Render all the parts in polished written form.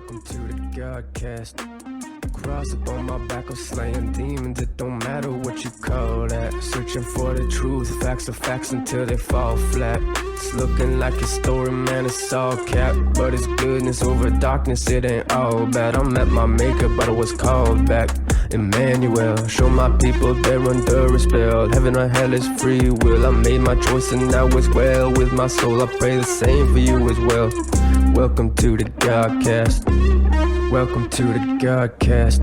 Welcome to the GODcast. Cross up on my back, I'm slaying demons. It don't matter what you call that. Searching for the truth, facts are facts until they fall flat. It's looking like a story, man, it's all cap. But it's goodness over darkness, it ain't all bad. I'm at my maker, but I was called back. Emmanuel, show my people they're under a spell. Heaven or hell is free will. I made my choice and now it's well with my soul. I pray the same for you as well. Welcome to the GODcast. Welcome to the GODcast.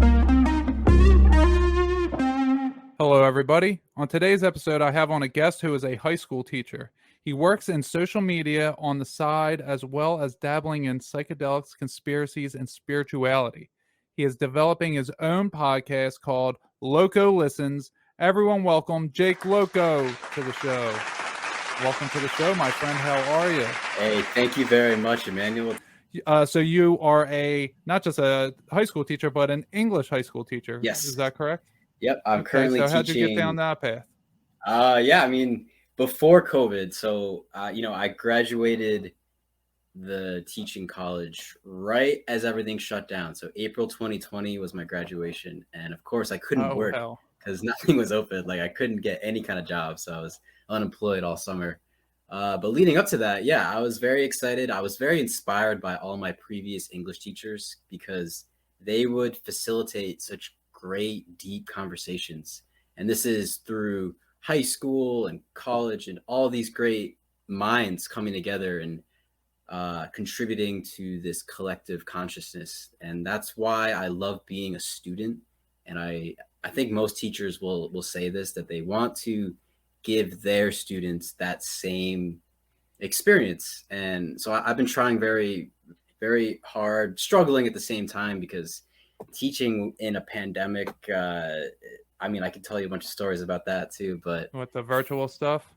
Hello, everybody. On today's episode, I have on a guest who is a high school teacher. He works in social media on the side as well as dabbling in psychedelics, conspiracies, and spirituality. He is developing his own podcast called Loco Listens. Everyone welcome Jake Loco to the show. Welcome to the show, my friend. How are you? Hey, thank you very much, Immanuel. So you are not just a high school teacher, but an English high school teacher. Yes. Is that correct? Yep, I'm currently teaching. So how'd you get down that path? Before COVID, so, I graduated the teaching college right as everything shut down. So April 2020 was my graduation. And of course I couldn't work because nothing was open. Like I couldn't get any kind of job. So I was unemployed all summer. But leading up to that, I was very excited. I was very inspired by all my previous English teachers because they would facilitate such great, deep conversations. And this is through high school and college and all these great minds coming together and contributing to this collective consciousness. And that's why I love being a student. And I think most teachers will say this, that they want to give their students that same experience. And so I've been trying very, very hard, struggling at the same time, because teaching in a pandemic, I could tell you a bunch of stories about that too, but with the virtual stuff,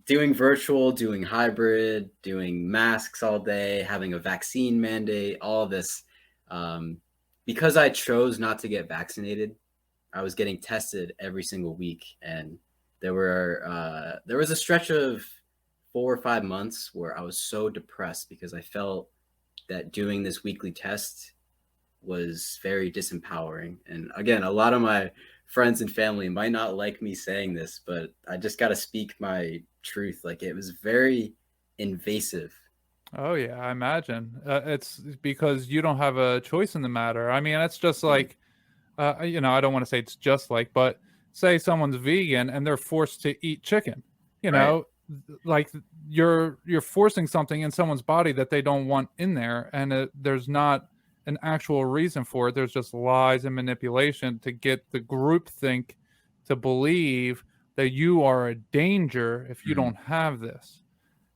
doing virtual, doing hybrid, doing masks all day, having a vaccine mandate, all this, because I chose not to get vaccinated, I was getting tested every single week. And there was a stretch of 4 or 5 months where I was so depressed because I felt that doing this weekly test was very disempowering. And again, a lot of my friends and family might not like me saying this, but I just got to speak my truth. Like, it was very invasive. Oh yeah, I imagine. It's because you don't have a choice in the matter. I mean, it's just like, I don't want to say it's just like, but say someone's vegan and they're forced to eat chicken, like you're forcing something in someone's body that they don't want in there. And there's not an actual reason for it. There's just lies and manipulation to get the groupthink to believe that you are a danger if you don't have this.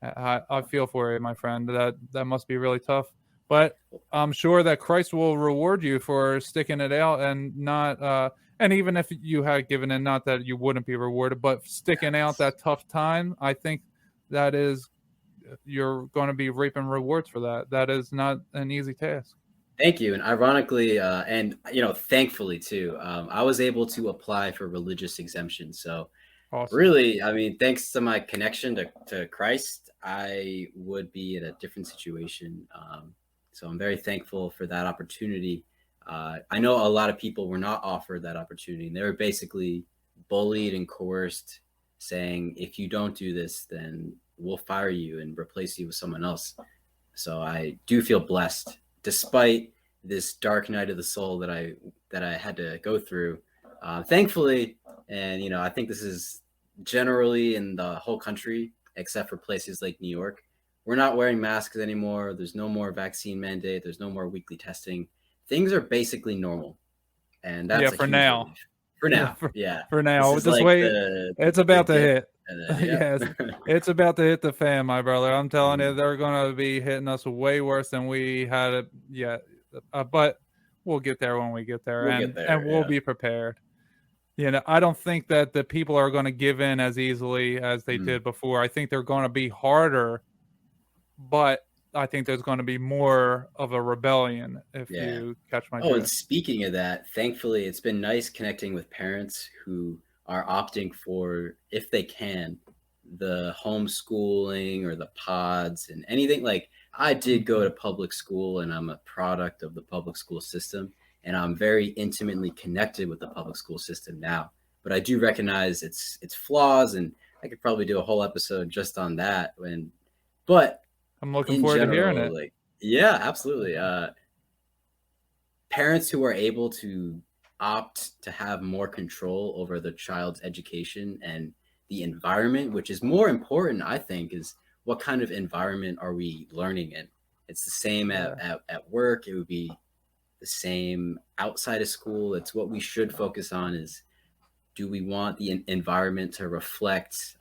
I feel for you, my friend. That must be really tough. But I'm sure that Christ will reward you for sticking it out and not. And even if you had given in, not that you wouldn't be rewarded, but sticking out that tough time, I think that is, you're going to be reaping rewards for that. That is not an easy task. Thank you. And ironically, thankfully too, I was able to apply for religious exemption. So awesome. Really, thanks to my connection to Christ, I would be in a different situation. So I'm very thankful for that opportunity. I know a lot of people were not offered that opportunity, and they were basically bullied and coerced, saying, if you don't do this, then we'll fire you and replace you with someone else. So I do feel blessed, despite this dark night of the soul that I had to go through. Thankfully, and I think this is generally in the whole country, except for places like New York, we're not wearing masks anymore. There's no more vaccine mandate. There's no more weekly testing. Things are basically normal, and that's for now. Relief. For now, For now, just like wait. It's about to hit. Yes, it's about to hit the fan, my brother. I'm telling you, they're going to be hitting us way worse than we had it yet. But we'll get there when we get there, and we'll be prepared. I don't think that the people are going to give in as easily as they did before. I think they're going to be harder, but I think there's going to be more of a rebellion if you catch my drift. And speaking of that, thankfully, it's been nice connecting with parents who are opting for, if they can, the homeschooling or the pods and anything. Like, I did go to public school, and I'm a product of the public school system, and I'm very intimately connected with the public school system now. But I do recognize its flaws, and I could probably do a whole episode just on that. But I'm looking forward to hearing it. Like, yeah, absolutely. Parents who are able to opt to have more control over their child's education and the environment, which is more important, I think, is what kind of environment are we learning in? It's the same at work. It would be the same outside of school. It's what we should focus on is, do we want the environment to reflect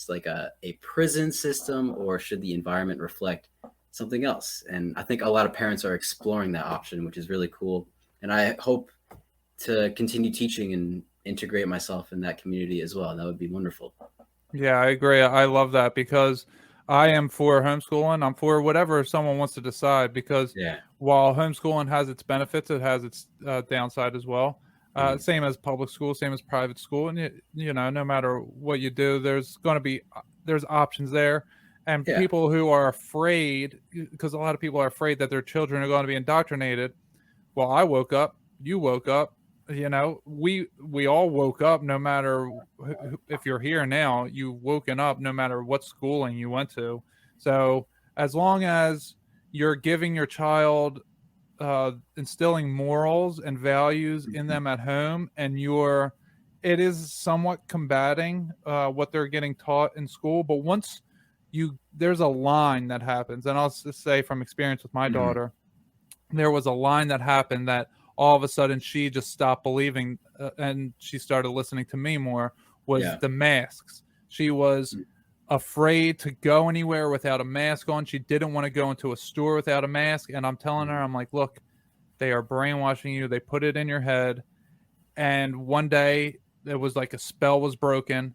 like a prison system, or should the environment reflect something else? And I think a lot of parents are exploring that option, which is really cool. And I hope to continue teaching and integrate myself in that community as well. That would be wonderful. Yeah, I agree. I love that, because I am for homeschooling. I'm for whatever someone wants to decide, because while homeschooling has its benefits, it has its downside as well. Same as public school, same as private school. And, no matter what you do, there's options there. And people who are afraid, because a lot of people are afraid that their children are going to be indoctrinated. Well, I woke up, you woke up, we all woke up, no matter if you're here now, you've woken up no matter what schooling you went to. So as long as you're giving your child, instilling morals and values in them at home, and it is somewhat combating what they're getting taught in school. But once there's a line that happens, and I'll just say from experience with my daughter, there was a line that happened that all of a sudden she just stopped believing, and she started listening to me more, was the masks. She was afraid to go anywhere without a mask on. She didn't want to go into a store without a mask. And I'm telling her, I'm like, look, they are brainwashing you. They put it in your head. And one day it was like a spell was broken,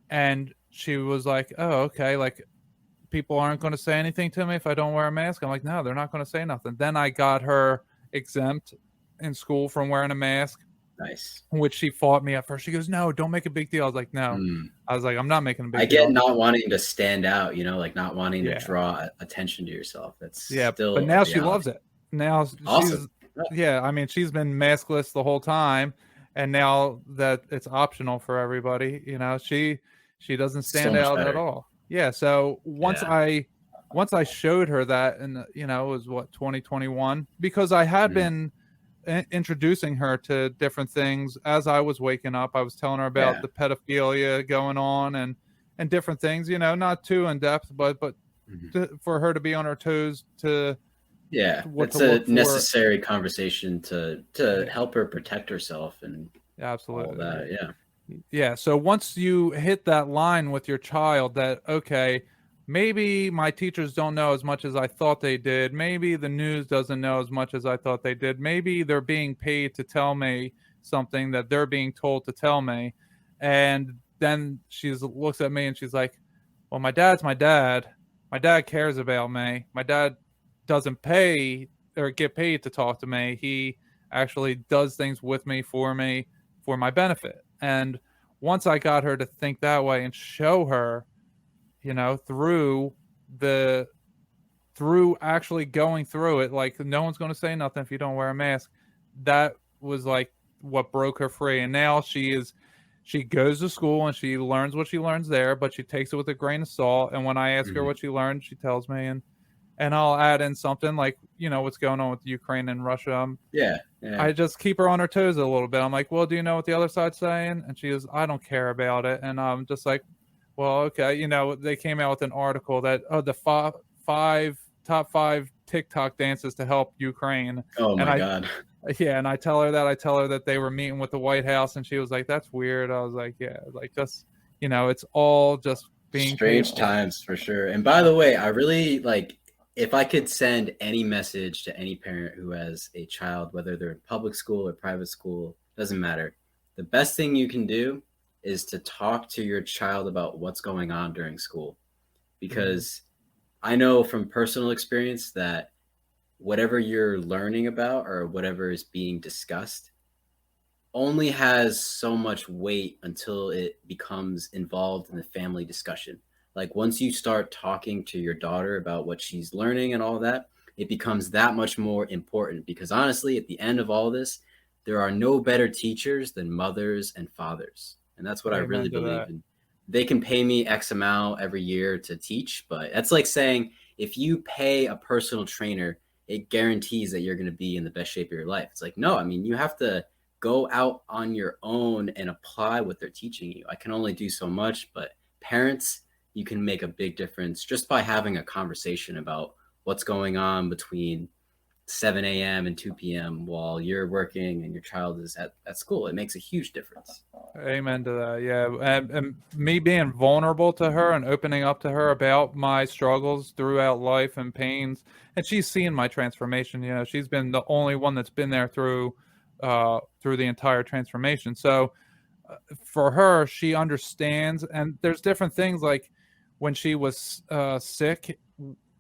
and she was like, oh, okay. Like, people aren't going to say anything to me if I don't wear a mask. I'm like, no, they're not going to say nothing. Then I got her exempt in school from wearing a mask. Nice. Which she fought me at first. She goes, no, don't make a big deal. I was like, no. I was like, I'm not making a big deal. I get not wanting to stand out, like not wanting to draw attention to yourself. That's still but now she loves it. Now awesome. She's been maskless the whole time, and now that it's optional for everybody, she doesn't stand out at all. Yeah. So once I showed her that, and it was 2021, because I had been introducing her to different things as I was waking up. I was telling her about the pedophilia going on and different things, not too in depth, but for her to be on her toes it's a necessary conversation to help her protect herself and absolutely all that. Yeah. So once you hit that line with your child that, okay, maybe my teachers don't know as much as I thought they did. Maybe the news doesn't know as much as I thought they did. Maybe they're being paid to tell me something that they're being told to tell me. And then she looks at me and she's like, well, my dad's my dad. My dad cares about me. My dad doesn't pay or get paid to talk to me. He actually does things with me for my benefit. And once I got her to think that way and show her, through actually going through it, like, no one's going to say nothing if you don't wear a mask. That was like what broke her free. And now she goes to school and she learns what she learns there, but she takes it with a grain of salt. And when I ask her what she learned, she tells me, and I'll add in something like, what's going on with Ukraine and Russia. I just keep her on her toes a little bit. I'm like, well, do you know what the other side's saying? And she goes, I don't care about it. And I'm just like, well, okay. They came out with an article that, the top five TikTok dances to help Ukraine. Oh my God. Yeah. And I tell her that they were meeting with the White House, and she was like, that's weird. I was like, yeah, like, just, it's all just being strange times for sure. And by the way, I really if I could send any message to any parent who has a child, whether they're in public school or private school, doesn't matter. The best thing you can do is to talk to your child about what's going on during school. Because I know from personal experience that whatever you're learning about or whatever is being discussed only has so much weight until it becomes involved in the family discussion. Like once you start talking to your daughter about what she's learning and all that, it becomes that much more important, because honestly, at the end of all this, there are no better teachers than mothers and fathers. And that's what I really believe in. They can pay me X amount every year to teach, but that's like saying if you pay a personal trainer, it guarantees that you're going to be in the best shape of your life. It's like, no, I mean, you have to go out on your own and apply what they're teaching you. I can only do so much, but parents, you can make a big difference just by having a conversation about what's going on between 7 a.m. and 2 p.m. while you're working and your child is at school. It makes a huge difference. Amen to that. Yeah. And me being vulnerable to her and opening up to her about my struggles throughout life and pains. And she's seen my transformation. You know, she's been the only one that's been there through the entire transformation. So for her, she understands. And there's different things, like when she was sick,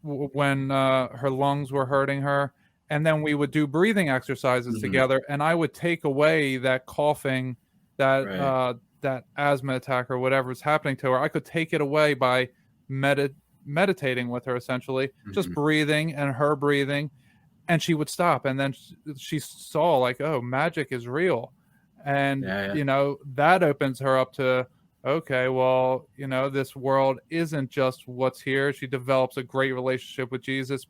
when her lungs were hurting her, and then we would do breathing exercises together, and I would take away that coughing, that that asthma attack or whatever was happening to her. I could take it away by meditating with her, essentially, just breathing and her breathing, and she would stop. And then she saw, like, oh, magic is real. And, you know, that opens her up to, okay, well, you know, this world isn't just what's here. She develops a great relationship with Jesus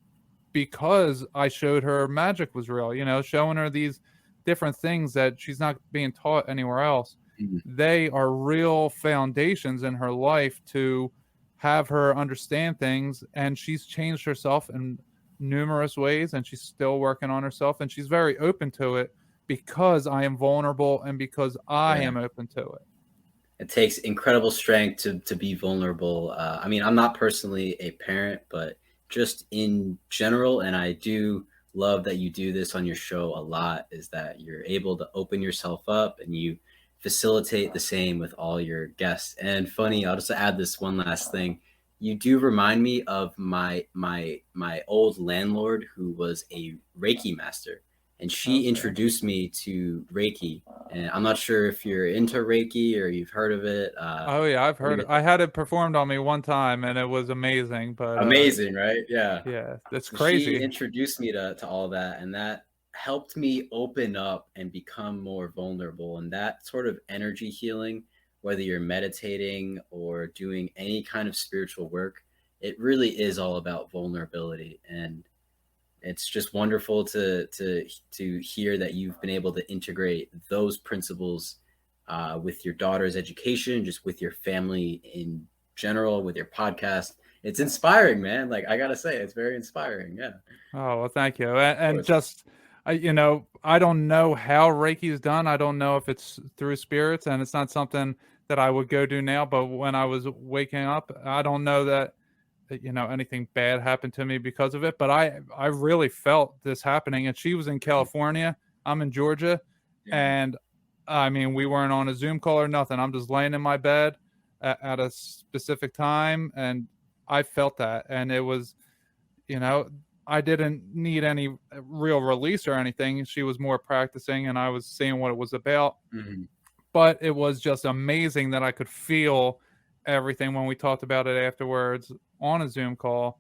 because I showed her magic was real, you know, showing her these different things that she's not being taught anywhere else. They are real foundations in her life to have her understand things. And she's changed herself in numerous ways, and she's still working on herself, and she's very open to it because I am vulnerable and because I am open to it. It takes incredible strength to be vulnerable. I mean, I'm not personally a parent, but just in general, and I do love that you do this on your show a lot, is that you're able to open yourself up and you facilitate the same with all your guests. And funny, I'll just add this one last thing. You do remind me of my old landlord, who was a Reiki master, and she introduced me to Reiki. And I'm not sure if you're into Reiki or you've heard of it. Oh yeah, I've heard it. I had it performed on me one time, and it was amazing. But amazing, right? Yeah, that's crazy. She introduced me to all that, and that helped me open up and become more vulnerable. And that sort of energy healing, whether you're meditating or doing any kind of spiritual work, it really is all about vulnerability. And it's just wonderful to hear that you've been able to integrate those principles with your daughter's education, just with your family in general, with your podcast. It's inspiring, man. Like, I gotta say, it's very inspiring. Yeah. Oh, well, thank you. And just, you know, I don't know how Reiki is done. I don't know if it's through spirits, and it's not something that I would go do now. But when I was waking up, I don't know that, you know, anything bad happened to me because of it. But I really felt this happening. And she was in California. I'm in Georgia. And I mean, we weren't on a Zoom call or nothing. I'm just laying in my bed at a specific time. And I felt that. And it was, you know, I didn't need any real release or anything. She was more practicing, and I was seeing what it was about. But it was just amazing that I could feel everything when we talked about it afterwards on a Zoom call.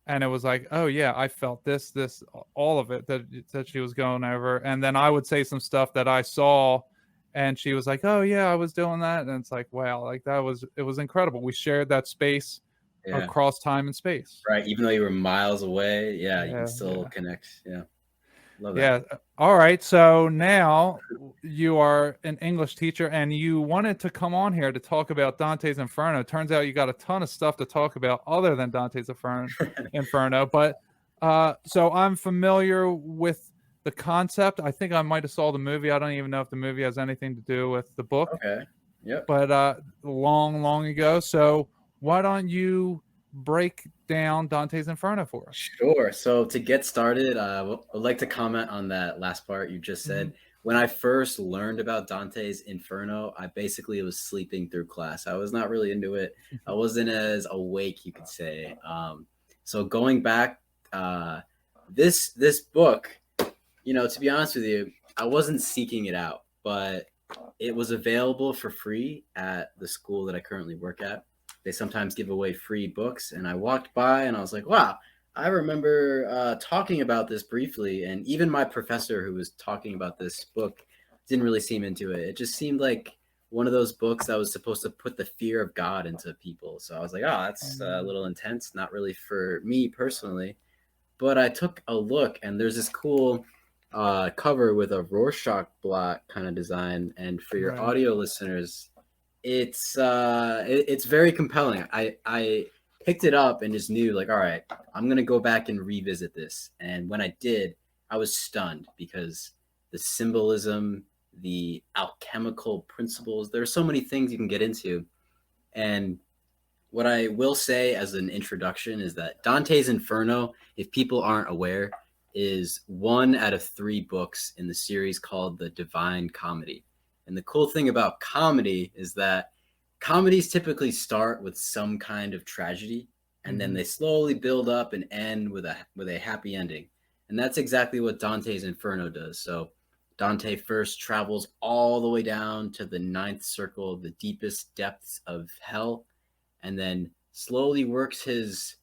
And it was like, oh yeah, I felt this, all of it that she was going over. And then I would say some stuff that I saw, and she was like, oh yeah, I was doing that. And it's like, wow, like it was incredible. We shared that space across time and space. Right. Even though you were miles away. You can still connect. Love that. All right. So now you are an English teacher, and you wanted to come on here to talk about Dante's Inferno. Turns out you got a ton of stuff to talk about other than Dante's Inferno. But so I'm familiar with the concept. I think I might have saw the movie. I don't even know if the movie has anything to do with the book. Okay. Yep. But long ago. So why don't you break down Dante's Inferno for us? Sure. So to get started, I would like to comment on that last part you just said. When I first learned about Dante's Inferno, I basically was sleeping through class. I was not really into it. I wasn't as awake, you could say. So going back, this book, you know, to be honest with you, I wasn't seeking it out, but it was available for free at the school that I currently work at. they sometimes give away free books. And I walked by and I was like, wow, I remember talking about this briefly. And even my professor who was talking about this book didn't really seem into it. It just seemed like one of those books that was supposed to put the fear of God into people. So I was like, oh, that's a little intense. Not really for me personally. But I took a look and there's this cool cover with a Rorschach blot kind of design. And for your audio listeners, it's very compelling. I picked it up and just knew like, all right, I'm going to go back and revisit this. And when I did, I was stunned because the symbolism, the alchemical principles, there are so many things you can get into. And what I will say as an introduction is that Dante's Inferno, if people aren't aware, is 1 out of 3 books in the series called the Divine Comedy. And the cool thing about comedy is that comedies typically start with some kind of tragedy, and then they slowly build up and end with a happy ending. And that's exactly what Dante's Inferno does. So Dante first travels all the way down to the 9th circle, the deepest depths of hell, and then slowly works his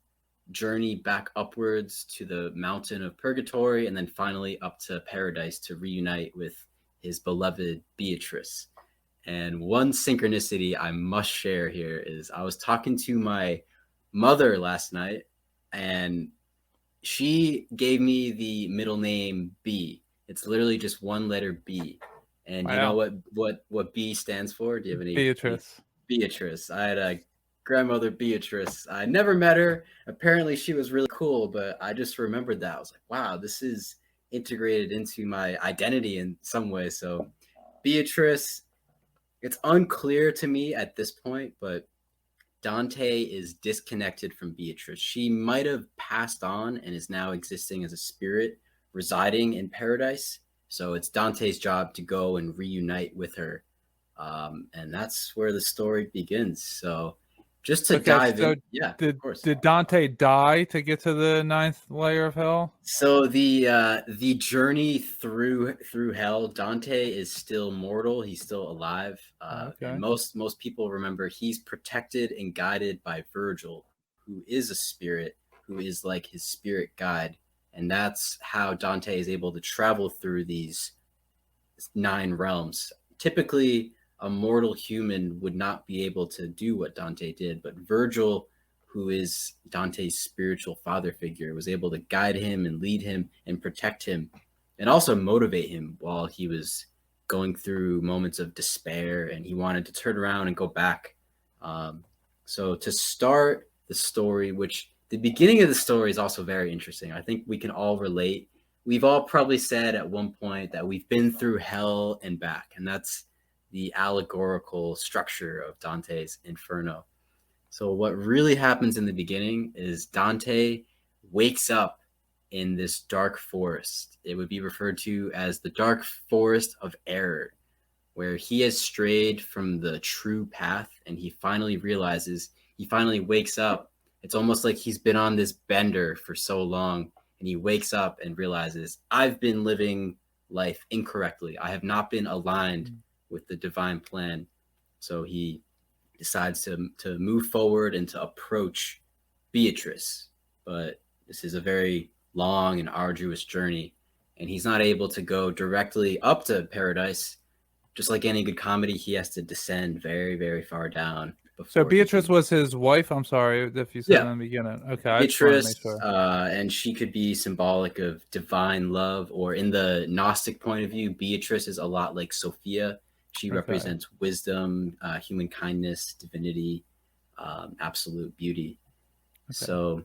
journey back upwards to the mountain of purgatory, and then finally up to paradise to reunite with his beloved Beatrice. And one synchronicity I must share here is I was talking to my mother last night, and she gave me the middle name B. It's literally just one letter B. And you know what B stands for? Do you have any? Beatrice. Beatrice. I had a grandmother Beatrice. I never met her. Apparently she was really cool, but I just remembered that. I was like, wow, this is integrated into my identity in some way. So Beatrice, it's unclear to me at this point, but Dante is disconnected from Beatrice. She might have passed on and is now existing as a spirit residing in paradise. So it's Dante's job to go and reunite with her. And that's where the story begins. So just to dive in. Yeah, of course. Did Dante die to get to the 9th layer of hell? So the journey through hell, Dante is still mortal. He's still alive. And most people remember he's protected and guided by Virgil, who is a spirit, who is like his spirit guide. And that's how Dante is able to travel through these 9 realms. Typically, a mortal human would not be able to do what Dante did, but Virgil, who is Dante's spiritual father figure, was able to guide him and lead him and protect him and also motivate him while he was going through moments of despair and he wanted to turn around and go back. So to start the story, which the beginning of the story is also very interesting. I think we can all relate. We've all probably said at one point that we've been through hell and back, and that's the allegorical structure of Dante's Inferno. So what really happens in the beginning is Dante wakes up in this dark forest. It would be referred to as the dark forest of error, where he has strayed from the true path and he finally wakes up. It's almost like he's been on this bender for so long and he wakes up and realizes, I've been living life incorrectly. I have not been aligned with the divine plan. So he decides to move forward and to approach Beatrice. But this is a very long and arduous journey, and he's not able to go directly up to paradise. Just like any good comedy, he has to descend very, very far down. So Beatrice was his wife? I'm sorry if you said in the beginning. Okay. Beatrice, and she could be symbolic of divine love, or in the Gnostic point of view, Beatrice is a lot like Sophia. She represents wisdom, human kindness, divinity, absolute beauty. Okay. So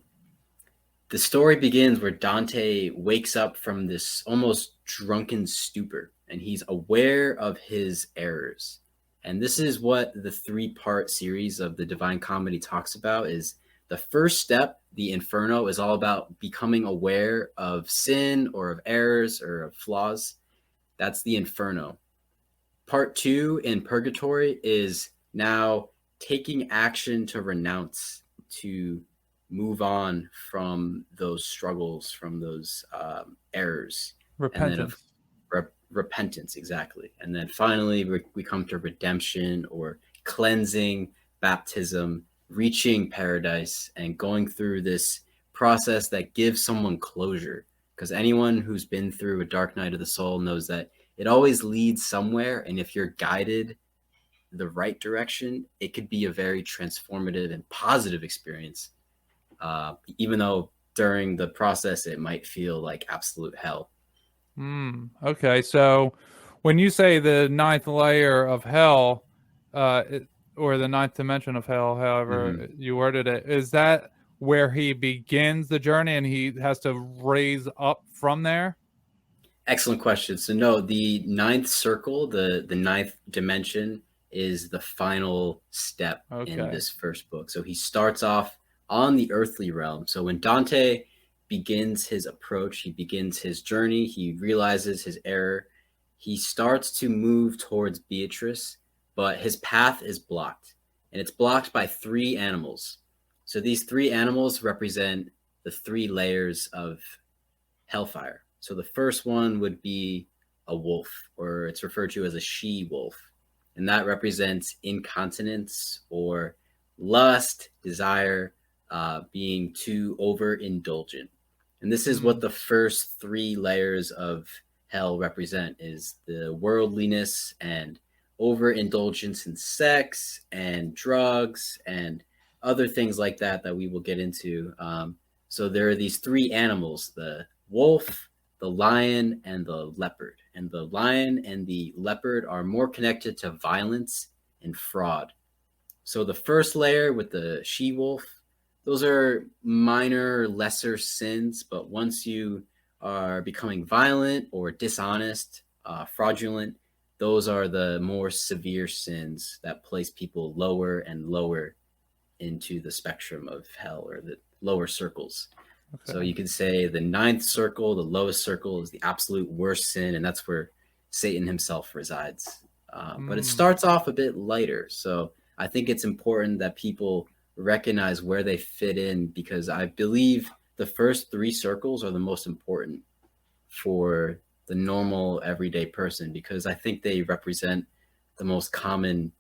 the story begins where Dante wakes up from this almost drunken stupor, and he's aware of his errors. And this is what the 3-part series of the Divine Comedy talks about. Is the first step, the Inferno, is all about becoming aware of sin or of errors or of flaws. That's the Inferno. Part 2 in Purgatory is now taking action to renounce, to move on from those struggles, from those errors. Repentance. Repentance, exactly. And then finally we come to redemption or cleansing, baptism, reaching paradise and going through this process that gives someone closure. Because anyone who's been through a dark night of the soul knows that it always leads somewhere. And if you're guided the right direction, it could be a very transformative and positive experience. Even though during the process, it might feel like absolute hell. Okay. So when you say the ninth layer of hell, or the ninth dimension of hell, however you worded it, is that where he begins the journey and he has to raise up from there? Excellent question. So no, the ninth circle, the ninth dimension, is the final step in this first book. So he starts off on the earthly realm. So when Dante begins his approach, he begins his journey, he realizes his error, he starts to move towards Beatrice, but his path is blocked, and it's blocked by 3 animals. So these 3 animals represent the 3 layers of Hellfire. So the first one would be a wolf, or it's referred to as a she-wolf, and that represents incontinence or lust, desire, being too overindulgent. And this is what the first 3 layers of hell represent, is the worldliness and overindulgence in sex and drugs and other things like that we will get into. So there are these 3 animals, the wolf, the lion, and the leopard. And the lion and the leopard are more connected to violence and fraud. So the first layer with the she-wolf, those are minor, lesser sins, but once you are becoming violent or dishonest, fraudulent, those are the more severe sins that place people lower and lower into the spectrum of hell, or the lower circles. Okay. So you can say the ninth circle, the lowest circle, is the absolute worst sin, and that's where Satan himself resides. But it starts off a bit lighter. So I think it's important that people recognize where they fit in, because I believe the first 3 circles are the most important for the normal everyday person, because I think they represent the most common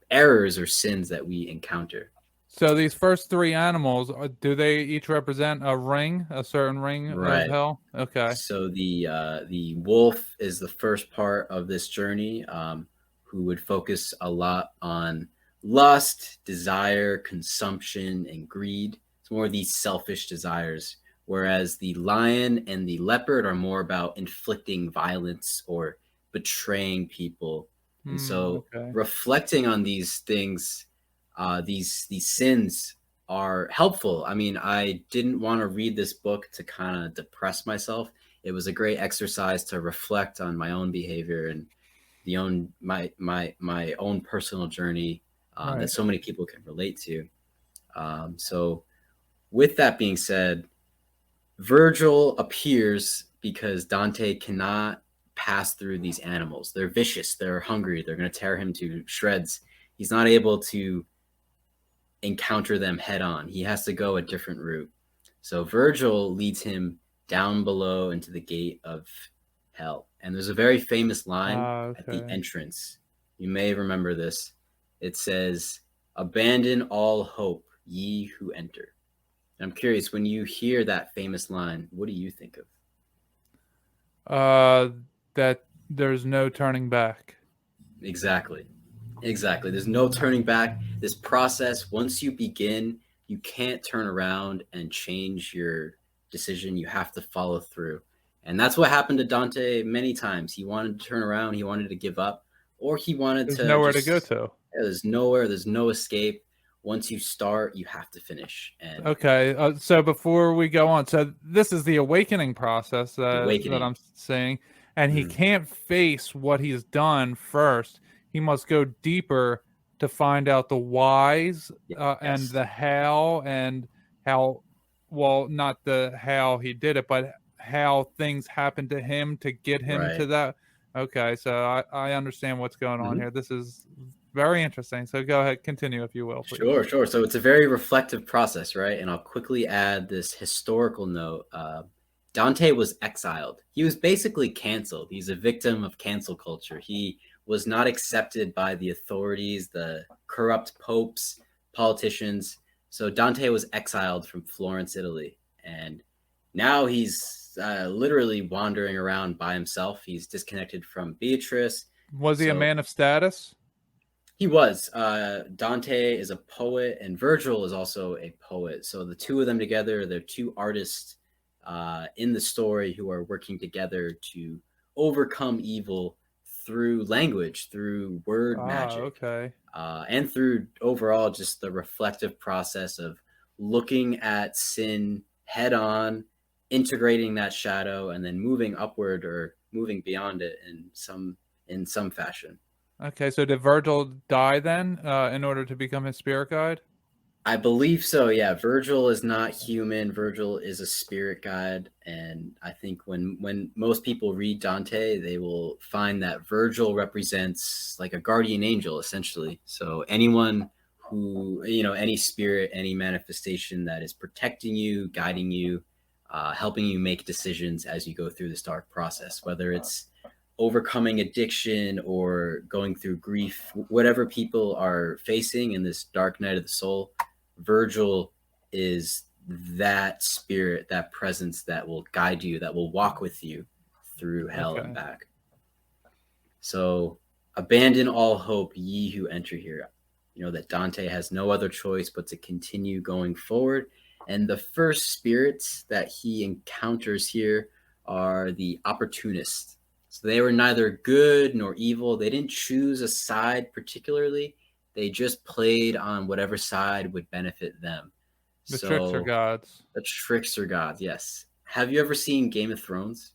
errors or sins that we encounter. So these first 3 animals, do they each represent a ring, a certain ring of hell? Okay. So the wolf is the first part of this journey, who would focus a lot on lust, desire, consumption, and greed. It's more of these selfish desires, whereas the lion and the leopard are more about inflicting violence or betraying people. And so reflecting on these things, these sins are helpful. I mean, I didn't want to read this book to kind of depress myself. It was a great exercise to reflect on my own behavior and my own personal journey that so many people can relate to. So with that being said, Virgil appears because Dante cannot pass through these animals. They're vicious, they're hungry, they're going to tear him to shreds. He's not able to encounter them head on. He has to go a different route. So Virgil leads him down below into the gate of hell. And there's a very famous line at the entrance. You may remember this. It says, "Abandon all hope, ye who enter." And I'm curious, when you hear that famous line, what do you think of? That there's no turning back. Exactly. There's no turning back. This process, once you begin, you can't turn around and change your decision. You have to follow through. And that's what happened to Dante many times. He wanted to turn around, he wanted to give up, or he wanted there's nowhere to go to. There's nowhere, there's no escape. Once you start, you have to finish. And okay, so before we go on, so this is the awakening process that I'm saying, and he can't face what he's done first. He must go deeper to find out the whys and the how, and how, well, not the how he did it, but how things happened to him to get him to that. Okay, so I understand what's going on here. This is very interesting. So go ahead, continue if you will, please. Sure. So it's a very reflective process, right? And I'll quickly add this historical note. Dante was exiled. He was basically canceled. He's a victim of cancel culture. He was not accepted by the authorities, the corrupt popes, politicians. So Dante was exiled from Florence, Italy, and now he's literally wandering around by himself. He's disconnected from Beatrice. Was he a man of status? He was. Dante is a poet, and Virgil is also a poet. So the two of them together, they're two artists in the story who are working together to overcome evil through language, through word magic. Okay. And through overall just the reflective process of looking at sin head on, integrating that shadow, and then moving upward or moving beyond it in some fashion. Okay, so did Virgil die then in order to become his spirit guide? I believe so, yeah. Virgil is not human. Virgil is a spirit guide. And I think when most people read Dante, they will find that Virgil represents like a guardian angel, essentially. So anyone who, any spirit, any manifestation that is protecting you, guiding you, helping you make decisions as you go through this dark process, whether it's overcoming addiction or going through grief, whatever people are facing in this dark night of the soul, Virgil is that spirit, that presence that will guide you, that will walk with you through hell and back. So abandon all hope, ye who enter here. You know that Dante has no other choice but to continue going forward. And the first spirits that he encounters here are the opportunists. So they were neither good nor evil. They didn't choose a side particularly. They just played on whatever side would benefit them. The trickster gods. The trickster gods, yes. Have you ever seen Game of Thrones?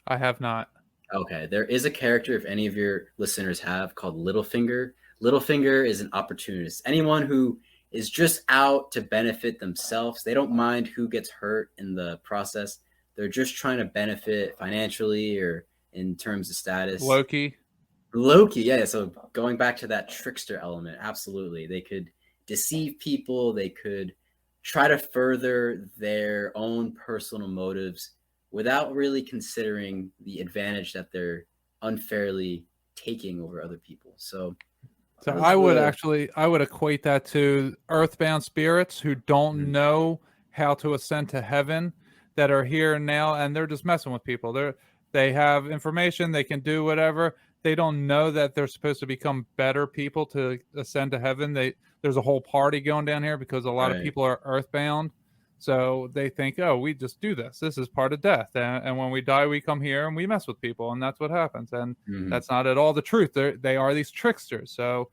I have not. Okay, there is a character, if any of your listeners have, called Littlefinger. Littlefinger is an opportunist. Anyone who is just out to benefit themselves. They don't mind who gets hurt in the process. They're just trying to benefit financially or in terms of status. Loki, yeah. So going back to that trickster element, absolutely. They could deceive people. They could try to further their own personal motives without really considering the advantage that they're unfairly taking over other people. So I would equate that to earthbound spirits who don't know how to ascend to heaven, that are here now, and they're just messing with people. They have information, they can do whatever. They don't know that they're supposed to become better people to ascend to heaven. There's a whole party going down here because a lot of people are earthbound. So they think, oh, we just do this. This is part of death. And when we die, we come here and we mess with people. And that's what happens. And that's not at all the truth. They are these tricksters. So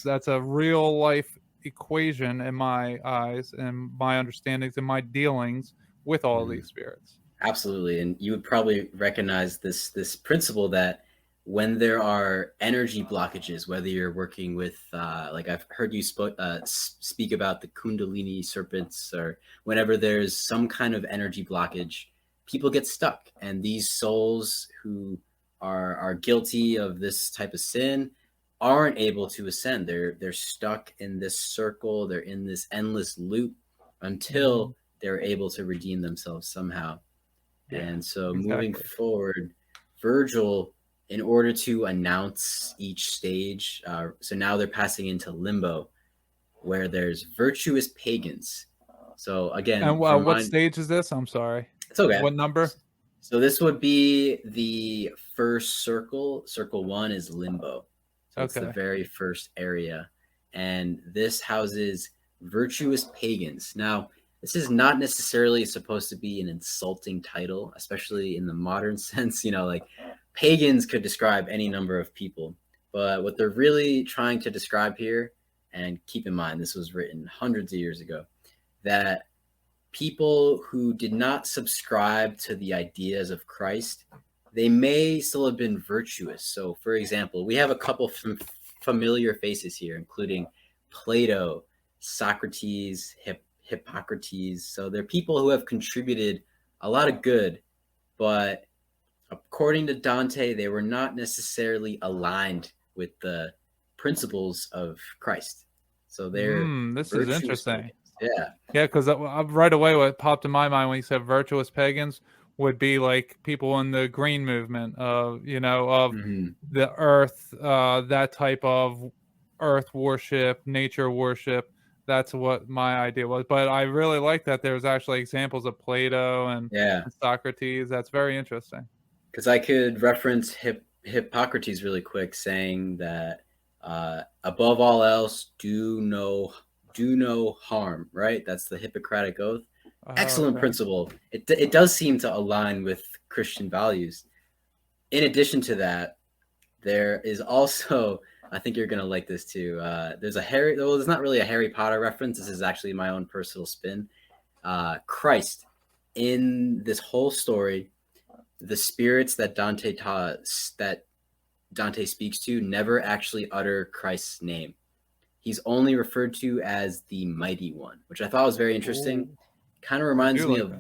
that's a real life equation in my eyes and my understandings and my dealings with all of these spirits. Absolutely. And you would probably recognize this principle that when there are energy blockages, whether you're working with, like I've heard you speak about the Kundalini serpents, or whenever there's some kind of energy blockage, people get stuck. And these souls who are guilty of this type of sin aren't able to ascend. They're stuck in this circle. They're in this endless loop until they're able to redeem themselves somehow. And so moving forward, Virgil, in order to announce each stage, so now they're passing into limbo, where there's virtuous pagans. So again, and what stage is this? I'm sorry. It's okay. What number? So this would be the first circle. Circle 1 is limbo. So it's the very first area, and this houses virtuous pagans. Now, this is not necessarily supposed to be an insulting title, especially in the modern sense. Like pagans could describe any number of people, but what they're really trying to describe here, and keep in mind, this was written hundreds of years ago, that people who did not subscribe to the ideas of Christ, they may still have been virtuous. So for example, we have a couple familiar faces here, including Plato, Socrates, Hippocrates. So they're people who have contributed a lot of good, but according to Dante, they were not necessarily aligned with the principles of Christ. So they're this is interesting. Pagans. Because right away what popped in my mind when you said virtuous pagans would be like people in the green movement of the earth, that type of earth worship, nature worship. That's what my idea was. But I really like that there's actually examples of Plato and Socrates. That's very interesting. Because I could reference Hippocrates really quick, saying that above all else, do no harm. Right? That's the Hippocratic Oath. Excellent principle. It does seem to align with Christian values. In addition to that, there is also, I think you're gonna like this too. There's it's not really a Harry Potter reference. This is actually my own personal spin. Christ, in this whole story, the spirits that Dante speaks to never actually utter Christ's name. He's only referred to as the Mighty One, which I thought was very interesting. Ooh. Kind of reminds me of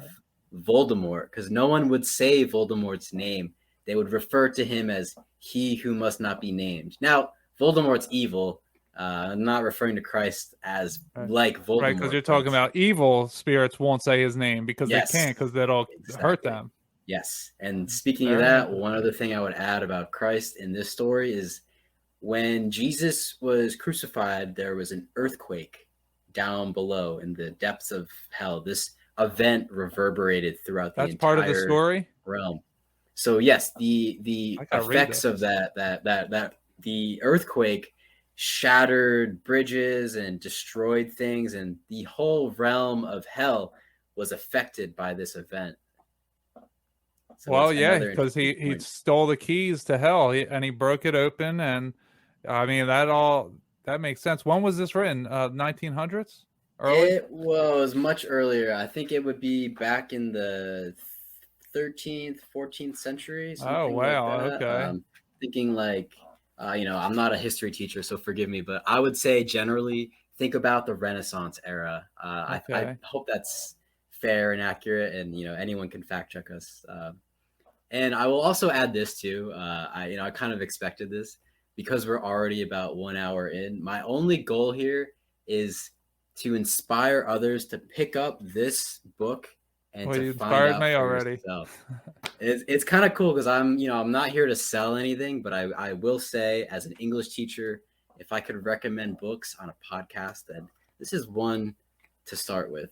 Voldemort, because no one would say Voldemort's name. They would refer to him as he who must not be named. Now, Voldemort's evil. I'm not referring to Christ as like Voldemort. Right, because you're talking about evil spirits won't say his name because they can't, because that'll hurt them. Yes. And speaking of that, one other thing I would add about Christ in this story is when Jesus was crucified, there was an earthquake down below in the depths of hell. This event reverberated throughout the entire part of the story realm. So yes, the effects of that the earthquake shattered bridges and destroyed things, and the whole realm of hell was affected by this event. So well, yeah, because he stole the keys to hell and he broke it open, and I mean that makes sense. When was this written? 1900s? It was much earlier. I think it would be back in the 13th, 14th century. Oh, wow. Like okay. Thinking like, I'm not a history teacher, so forgive me, but I would say generally think about the Renaissance era. I hope that's fair and accurate, and, anyone can fact check us. And I will also add this too. I kind of expected this because we're already about 1 hour in. My only goal here is to inspire others to pick up this book and to find out me for already. yourself. It's kind of cool because I'm not here to sell anything, but I will say, as an English teacher, if I could recommend books on a podcast, then this is one to start with.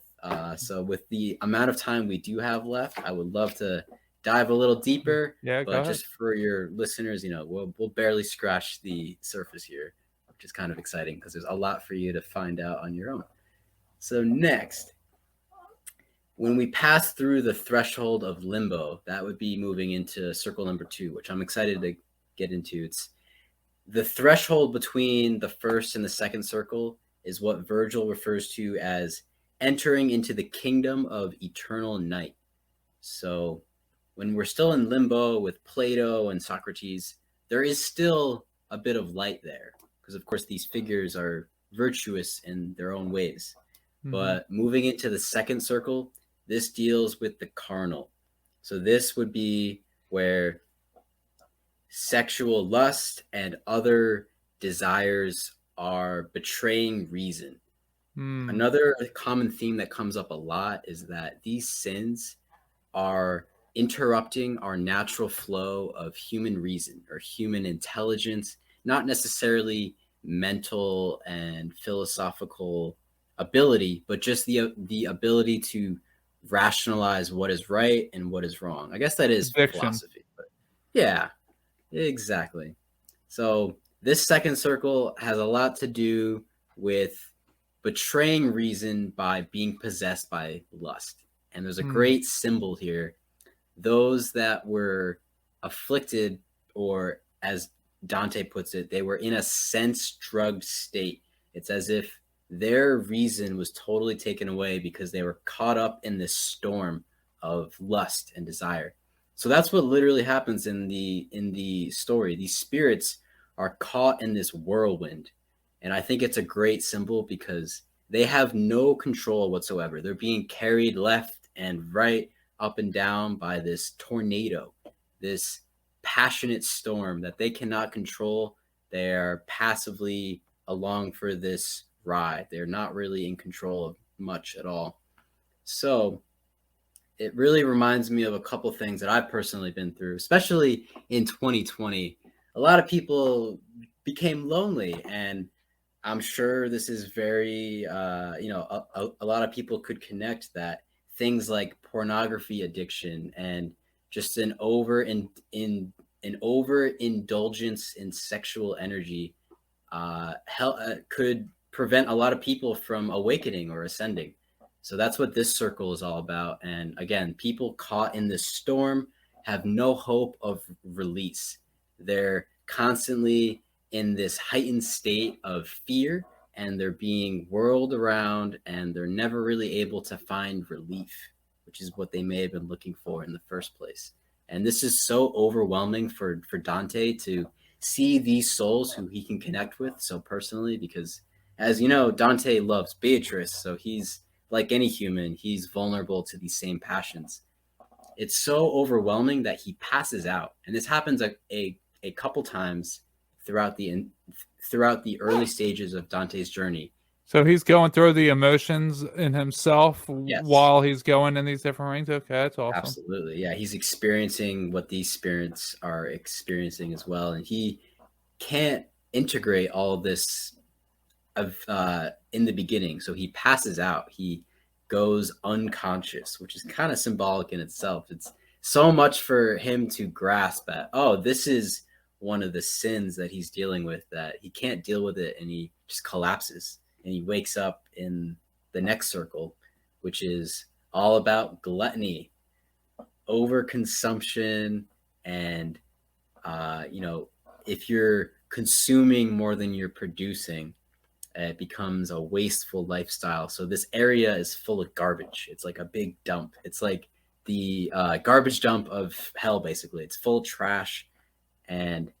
So with the amount of time we do have left, I would love to dive a little deeper. Yeah, but just for your listeners, we'll barely scratch the surface here, which is kind of exciting because there's a lot for you to find out on your own. So next, when we pass through the threshold of limbo, that would be moving into circle number 2, which I'm excited to get into. It's the threshold between the first and the second circle is what Virgil refers to as entering into the kingdom of eternal night. So when we're still in limbo with Plato and Socrates, there is still a bit of light there because, of course, these figures are virtuous in their own ways. Mm-hmm. But moving into the second circle, this deals with the carnal. So this would be where sexual lust and other desires are betraying reason. Another common theme that comes up a lot is that these sins are interrupting our natural flow of human reason or human intelligence, not necessarily mental and philosophical ability, but just the ability to rationalize what is right and what is wrong. I guess that is philosophy, but yeah, exactly. So this second circle has a lot to do with betraying reason by being possessed by lust. And there's a great symbol here. Those that were afflicted, or as Dante puts it, they were in a sense-drugged state. It's as if their reason was totally taken away because they were caught up in this storm of lust and desire. So that's what literally happens in the story. These spirits are caught in this whirlwind. And I think it's a great symbol because they have no control whatsoever. They're being carried left and right, up and down by this tornado, this passionate storm that they cannot control. They are passively along for this ride. They're not really in control of much at all. So it really reminds me of a couple things that I've personally been through, especially in 2020. A lot of people became lonely, and I'm sure this is very, a lot of people could connect that things like pornography addiction and just an overindulgence in sexual energy could prevent a lot of people from awakening or ascending. So that's what this circle is all about. And again, people caught in this storm have no hope of release. They're constantly in this heightened state of fear, and they're being whirled around, and they're never really able to find relief, which is what they may have been looking for in the first place. And this is so overwhelming for Dante to see these souls who he can connect with so personally, because as you know, Dante loves Beatrice, so he's like any human, he's vulnerable to these same passions. It's so overwhelming that he passes out, and this happens a couple times throughout the early stages of Dante's journey. So he's going through the emotions in himself Yes. while he's going in these different rings. Okay, that's awesome. Absolutely, yeah. He's experiencing what these spirits are experiencing as well, and he can't integrate all this in the beginning. So he passes out. He goes unconscious, which is kind of symbolic in itself. It's so much for him to grasp at, oh, this is one of the sins that he's dealing with, that he can't deal with it, and he just collapses, and he wakes up in the next circle, which is all about gluttony, overconsumption, and if you're consuming more than you're producing, it becomes a wasteful lifestyle. So this area is full of garbage. It's like a big dump. It's like the garbage dump of hell, basically. It's full of trash. And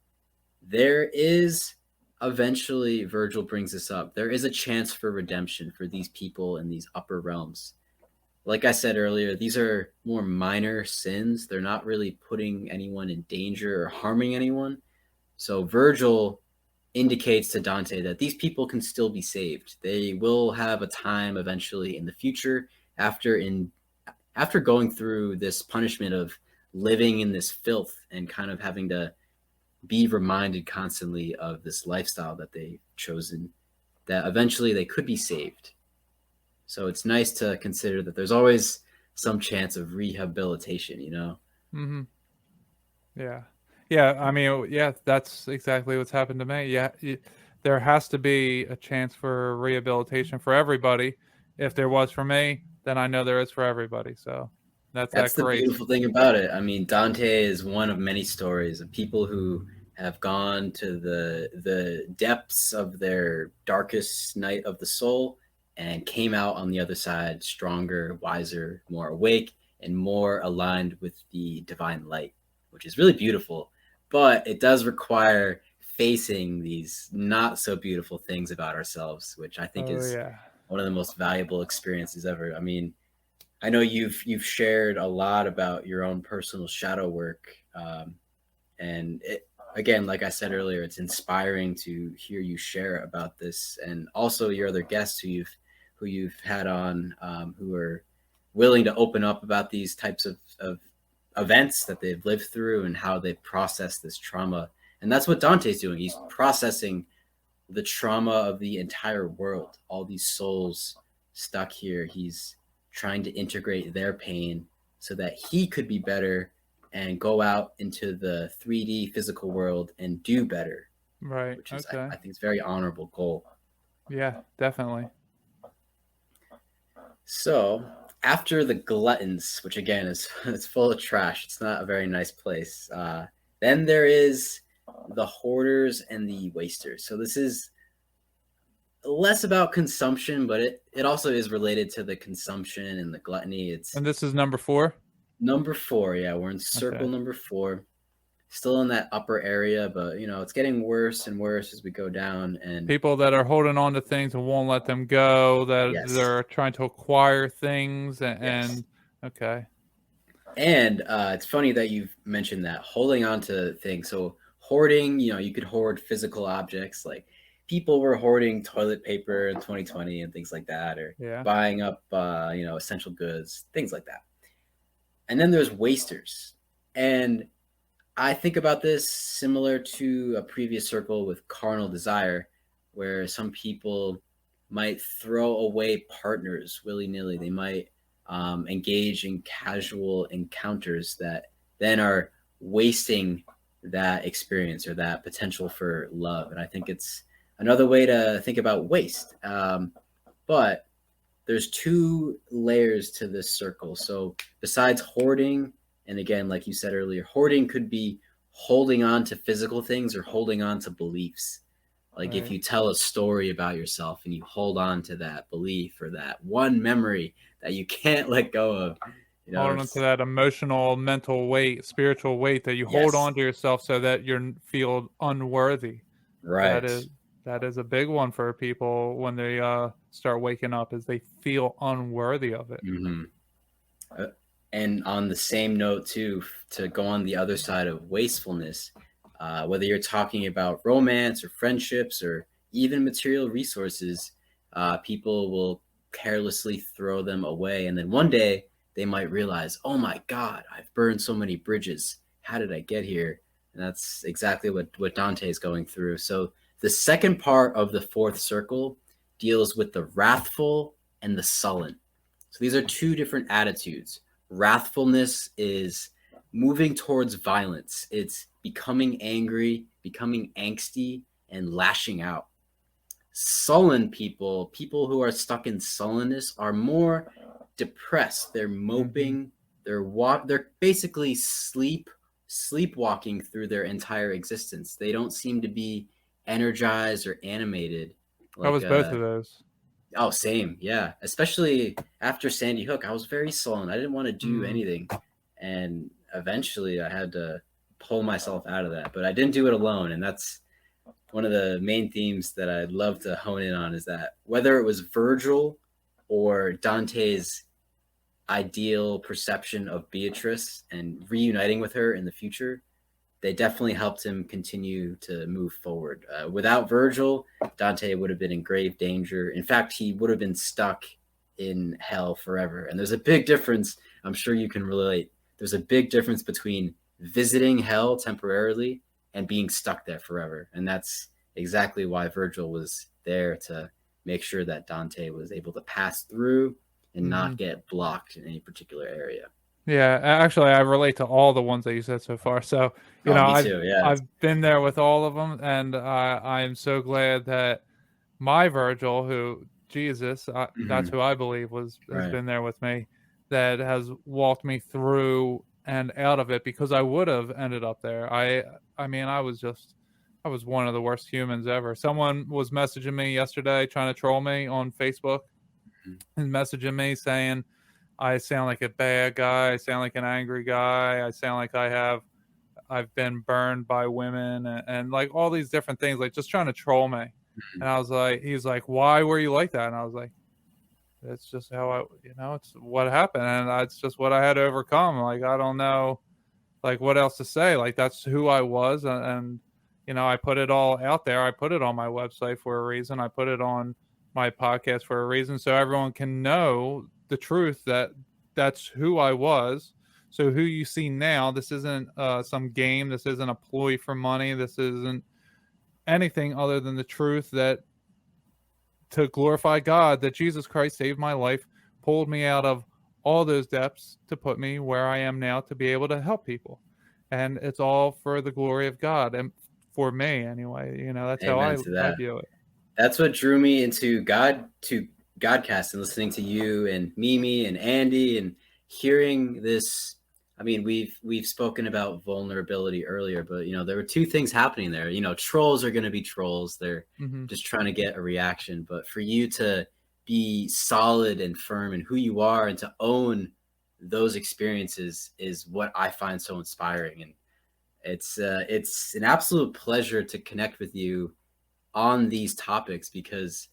there is, eventually, Virgil brings this up, there is a chance for redemption for these people in these upper realms. Like I said earlier, these are more minor sins. They're not really putting anyone in danger or harming anyone. So Virgil indicates to Dante that these people can still be saved. They will have a time eventually in the future after going through this punishment of living in this filth and kind of having to be reminded constantly of this lifestyle that they've chosen, that eventually they could be saved. So it's nice to consider that there's always some chance of rehabilitation, you know? Mm-hmm. Yeah. Yeah, I mean, yeah, that's exactly what's happened to me. Yeah, there has to be a chance for rehabilitation for everybody. If there was for me, then I know there is for everybody. So that's the great. Beautiful thing about it. I mean, Dante is one of many stories of people who have gone to the depths of their darkest night of the soul and came out on the other side stronger, wiser, more awake, and more aligned with the divine light, which is really beautiful. But it does require facing these not so beautiful things about ourselves, which I think is one of the most valuable experiences ever. I mean, I know you've shared a lot about your own personal shadow work, and it, again, like I said earlier, it's inspiring to hear you share about this, and also your other guests who you've had on, who are willing to open up about these types of events that they've lived through and how they process this trauma. And that's what Dante's doing. He's processing the trauma of the entire world, all these souls stuck here. He's trying to integrate their pain so that he could be better and go out into the 3D physical world and do better. Right. Which is, I think it's a very honorable goal. Yeah, definitely. So after the gluttons, which again is it's full of trash, it's not a very nice place. Then there is the hoarders and the wasters. So this is less about consumption, but it also is related to the consumption and the gluttony. And this is number 4? Number 4, yeah. We're in circle number 4. Still in that upper area, but it's getting worse and worse as we go down. And people that are holding on to things and won't let them go, that they're trying to acquire things and okay. And it's funny that you've mentioned that, holding on to things. So hoarding, you could hoard physical objects, like people were hoarding toilet paper in 2020 and things like that, or buying up essential goods, things like that. And then there's wasters. And I think about this similar to a previous circle with carnal desire. where some people might throw away partners willy-nilly. They might engage in casual encounters that then are wasting that experience or that potential for love. And I think it's another way to think about waste. But there's two layers to this circle. So besides hoarding, and again, like you said earlier, hoarding could be holding on to physical things or holding on to beliefs. Like Right. if you tell a story about yourself and you hold on to that belief or that one memory that you can't let go of, Holding on to that emotional, mental weight, spiritual weight that you hold Yes. on to yourself so that you feel unworthy. Right. That is a big one for people when they start waking up, is they feel unworthy of it. And on the same note too, to go on the other side of wastefulness, whether you're talking about romance or friendships or even material resources, people will carelessly throw them away. And then one day they might realize, oh my God, I've burned so many bridges. How did I get here? And that's exactly what Dante is going through. So the second part of the fourth circle deals with the wrathful and the sullen. So these are two different attitudes. Wrathfulness is moving towards violence. It's becoming angry, becoming angsty, and lashing out. Sullen people who are stuck in sullenness are more depressed. They're moping. They're basically sleepwalking through their entire existence. They don't seem to be energized or animated. I was both of those. Oh, same. Yeah. Especially after Sandy Hook, I was very sullen. I didn't want to do anything. And eventually I had to pull myself out of that, but I didn't do it alone. And that's one of the main themes that I'd love to hone in on, is that whether it was Virgil or Dante's ideal perception of Beatrice and reuniting with her in the future, they definitely helped him continue to move forward. Without Virgil, Dante would have been in grave danger. In fact, he would have been stuck in hell forever. And there's a big difference. I'm sure you can relate. There's a big difference between visiting hell temporarily and being stuck there forever. And that's exactly why Virgil was there, to make sure that Dante was able to pass through and not get blocked in any particular area. Yeah, actually, I relate to all the ones that you said so far. So, me too, yeah. I've been there with all of them, and I am so glad that my Virgil, who Jesus, that's who I believe has been there with me, that has walked me through and out of it, because I would have ended up there. I mean, I was one of the worst humans ever. Someone was messaging me yesterday, trying to troll me on Facebook, and messaging me saying I sound like a bad guy, I sound like an angry guy, I sound like I've been burned by women, and like all these different things, like just trying to troll me. And I was like, he's like, why were you like that? And I was like, it's just how it's what happened, and it's just what I had to overcome. Like, I don't know, like, what else to say. Like, that's who I was, and I put it all out there. I put it on my website for a reason. I put it on my podcast for a reason, so everyone can know the truth, that that's who I was. So who you see now, this isn't some game. This isn't a ploy for money. This isn't anything other than the truth, that to glorify God, that Jesus Christ saved my life, pulled me out of all those depths to put me where I am now, to be able to help people. And it's all for the glory of God, and for me anyway. That's how I view it. That's what drew me into GODcast, and listening to you and Mimi and Andy, and hearing this. I mean, we've spoken about vulnerability earlier, but there were two things happening there. Trolls are going to be trolls. They're just trying to get a reaction. But for you to be solid and firm in who you are, and to own those experiences, is what I find so inspiring. And it's an absolute pleasure to connect with you on these topics, because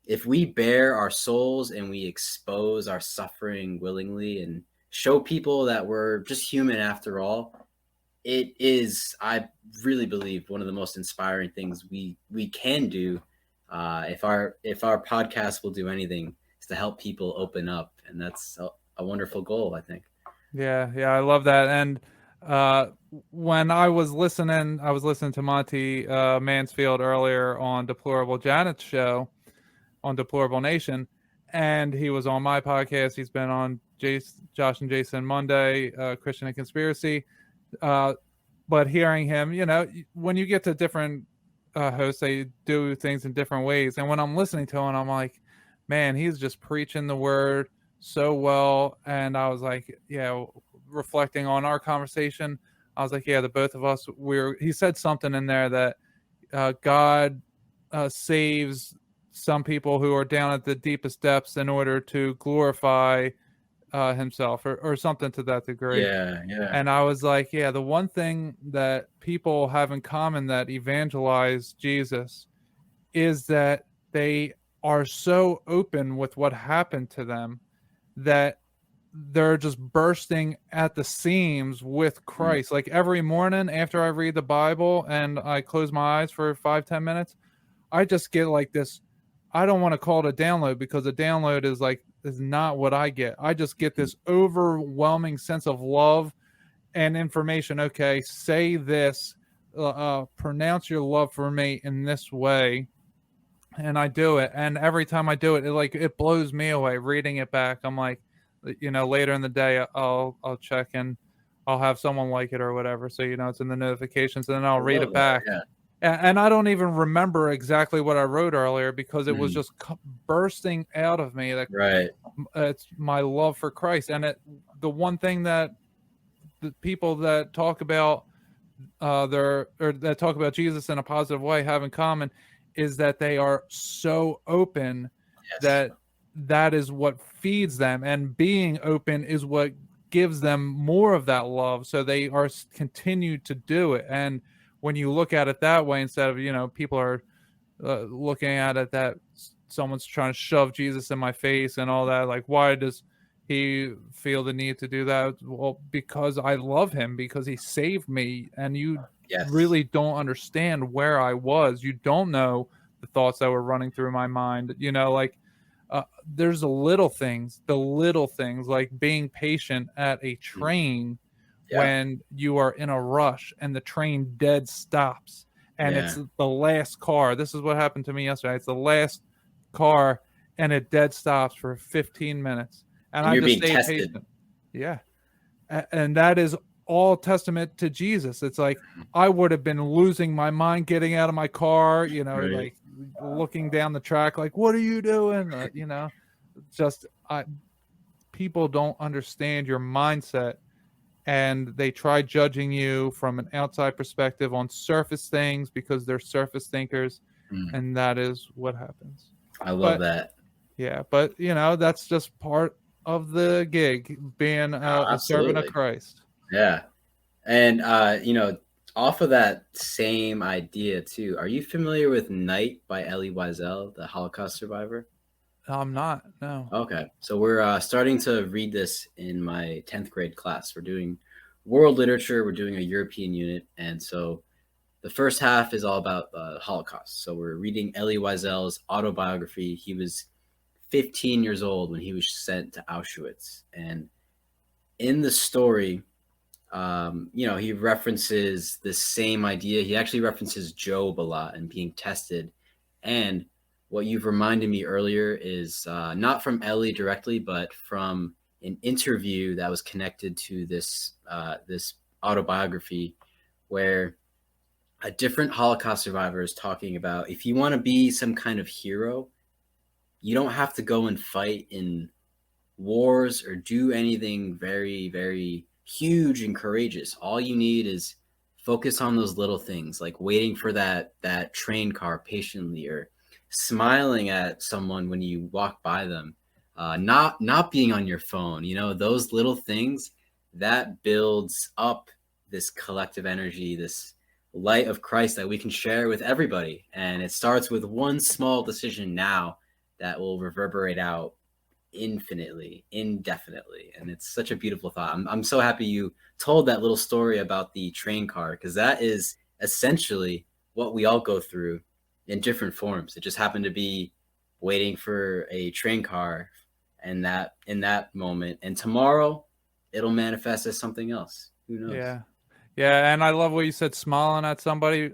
if we bare our souls and we expose our suffering willingly and show people that we're just human after all, it is, I really believe, one of the most inspiring things we can do. If our podcast will do anything, is to help people open up, and that's a wonderful goal, I think. Yeah, I love that. And when I was listening to Monty Mansfield earlier on Deplorable Janet's show on Deplorable Nation, and he was on my podcast. He's been on Josh and Jason Monday, Christian and Conspiracy. But hearing him, when you get to different hosts, they do things in different ways. And when I'm listening to him, I'm like, man, he's just preaching the word so well. And I was like, yeah, reflecting on our conversation, I was like, yeah, the both of us, he said something in there that God saves some people who are down at the deepest depths in order to glorify himself or something to that degree. Yeah. And I was like, yeah, the one thing that people have in common that evangelize Jesus is that they are so open with what happened to them that they're just bursting at the seams with Christ. Like every morning after I read the Bible and I close my eyes for 5-10 minutes, I just get like this. I don't want to call it a download, because a download is not what I get. I just get this overwhelming sense of love and information. Okay, say this, pronounce your love for me in this way. And I do it. And every time I do it, it blows me away. Reading it back, I'm like, later in the day, I'll check and I'll have someone like it or whatever. So, it's in the notifications, and then I'll read it back. Yeah. And I don't even remember exactly what I wrote earlier, because it was just bursting out of me. Right. It's my love for Christ. And the one thing that the people that talk about that talk about Jesus in a positive way have in common is that they are so open. Yes. that is what feeds them, and being open is what gives them more of that love. So they are continue to do it. And when you look at it that way, instead of, people are looking at it that someone's trying to shove Jesus in my face and all that, like, why does he feel the need to do that? Well, because I love him, because he saved me. And you really don't understand where I was. You don't know the thoughts that were running through my mind. There's the little things like being patient at a train. When you are in a rush and the train dead stops and it's the last car. This is what happened to me yesterday. It's the last car and it dead stops for 15 minutes. And I just stay patient. Yeah. And that is all testament to Jesus. It's like, I would have been losing my mind getting out of my car, like looking down the track, like, what are you doing? People don't understand your mindset. And they try judging you from an outside perspective on surface things because they're surface thinkers. And that is what happens. I love that. Yeah, but, that's just part of the gig, being a servant of Christ. Yeah. And, off of that same idea, too, are you familiar with Night by Elie Wiesel, the Holocaust survivor? I'm not, no. Okay. So we're starting to read this in my 10th grade class. We're doing world literature. We're doing a European unit. And so the first half is all about the Holocaust. So we're reading Elie Wiesel's autobiography. He was 15 years old when he was sent to Auschwitz. And in the story, he references the same idea. He actually references Job a lot and being tested. And what you've reminded me earlier is not from Elie directly, but from an interview that was connected to this autobiography, where a different Holocaust survivor is talking about, if you want to be some kind of hero, you don't have to go and fight in wars or do anything very, very huge and courageous. All you need is focus on those little things, like waiting for that train car patiently, or smiling at someone when you walk by them, not being on your phone. Those little things that builds up this collective energy, this light of Christ that we can share with everybody. And it starts with one small decision now that will reverberate out infinitely, indefinitely. And it's such a beautiful thought. I'm so happy you told that little story about the train car, because that is essentially what we all go through in different forms. It just happened to be waiting for a train car and that in that moment, and tomorrow it'll manifest as something else. Who knows? Yeah, and I love what you said, smiling at somebody,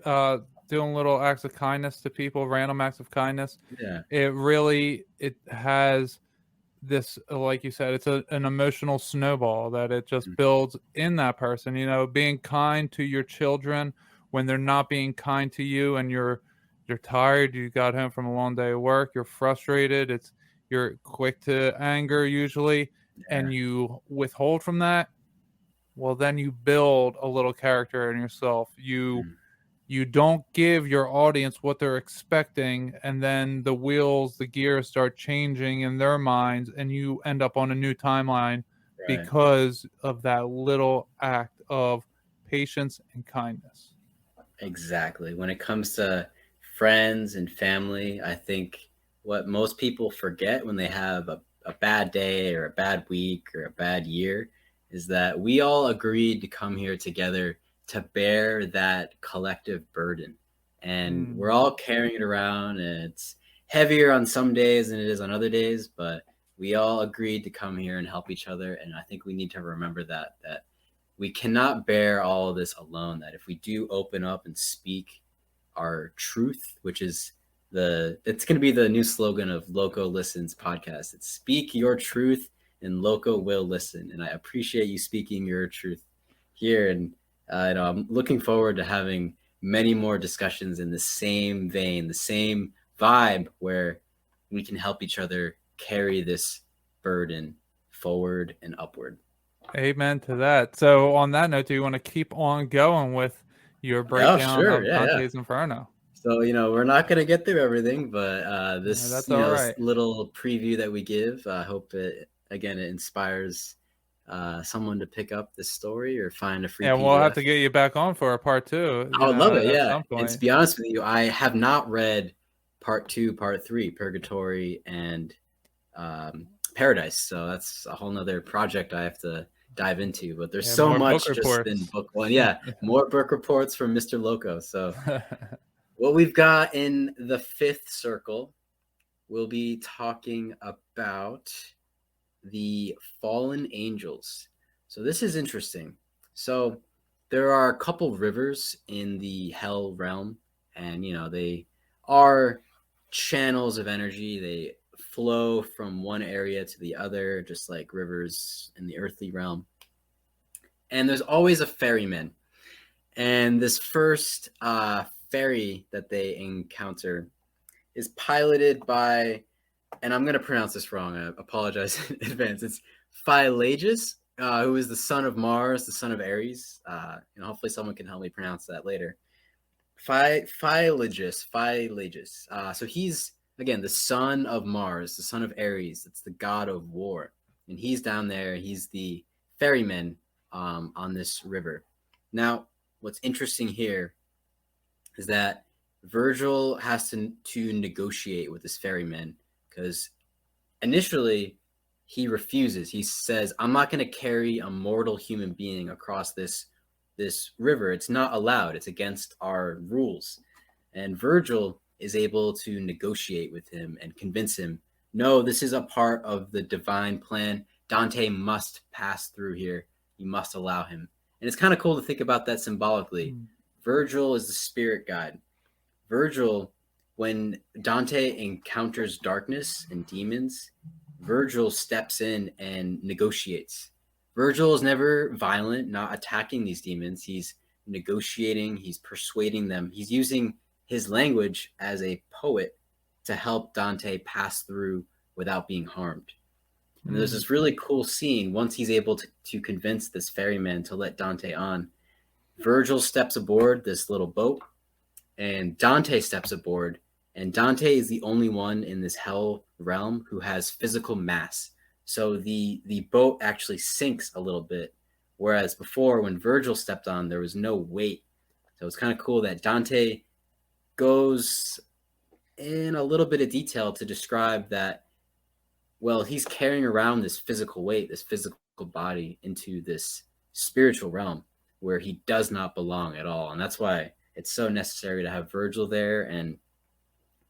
doing little acts of kindness to people, random acts of kindness. Yeah. It has this, like you said, it's an emotional snowball that it just builds in that person. You know, being kind to your children when they're not being kind to you, and you're tired, you got home from a long day of work, you're frustrated, you're quick to anger usually, and you withhold from that. Well, then you build a little character in yourself. You don't give your audience what they're expecting, and then the gears start changing in their minds, and you end up on a new timeline because of that little act of patience and kindness. Exactly. When it comes to friends and family, I think what most people forget when they have a bad day or a bad week or a bad year is that we all agreed to come here together to bear that collective burden. And we're all carrying it around, and it's heavier on some days than it is on other days, but we all agreed to come here and help each other. And I think we need to remember that we cannot bear all of this alone, that if we do open up and speak our truth, which is it's going to be the new slogan of Loco Listens Podcast. It's speak your truth and Loco will listen. And I appreciate you speaking your truth here. And I'm looking forward to having many more discussions in the same vein, the same vibe, where we can help each other carry this burden forward and upward. Amen to that. So on that note, do you want to keep on going with your breakdown of Dante's Inferno? So, we're not going to get through everything, but this little preview that we give, I hope it inspires someone to pick up this story or find a free PDF. We'll have to get you back on for a part 2. I would love it, yeah. And to be honest with you, I have not read part 2, part 3, Purgatory and Paradise. So that's a whole nother project I have to dive into. But there's so much just in book 1. Yeah, more book reports from Mr. Loco. So what we've got in the 5th circle, we'll be talking about the fallen angels. So this is interesting. So there are a couple rivers in the hell realm, and they are channels of energy. They flow from one area to the other, just like rivers in the earthly realm. And there's always a ferryman. And this first ferry that they encounter is piloted by, and I'm going to pronounce this wrong, I apologize in advance. It's Phylagus, who is the son of Mars, the son of Ares. Hopefully someone can help me pronounce that later. Phylagus. So he's, again, the son of Mars, the son of Ares. It's the god of war. And he's down there. He's the ferryman on this river. Now, what's interesting here is that Virgil has to negotiate with this ferryman, because initially he refuses. He says, I'm not going to carry a mortal human being across this river. It's not allowed. It's against our rules. And Virgil is able to negotiate with him and convince him, no, this is a part of the divine plan. Dante must pass through here. You must allow him. And it's kind of cool to think about that symbolically. Virgil is the spirit guide. Virgil, when Dante encounters darkness and demons, Virgil steps in and negotiates. Virgil is never violent, not attacking these demons. He's negotiating, he's persuading them. He's using his language as a poet to help Dante pass through without being harmed. And there's this really cool scene once he's able to convince this ferryman to let Dante on. Virgil steps aboard this little boat, and Dante steps aboard, and Dante is the only one in this hell realm who has physical mass. So the boat actually sinks a little bit, whereas before when Virgil stepped on, there was no weight. So it's kind of cool that Dante goes in a little bit of detail to describe that, well, he's carrying around this physical weight, this physical body into this spiritual realm where he does not belong at all. And that's why it's so necessary to have Virgil there. And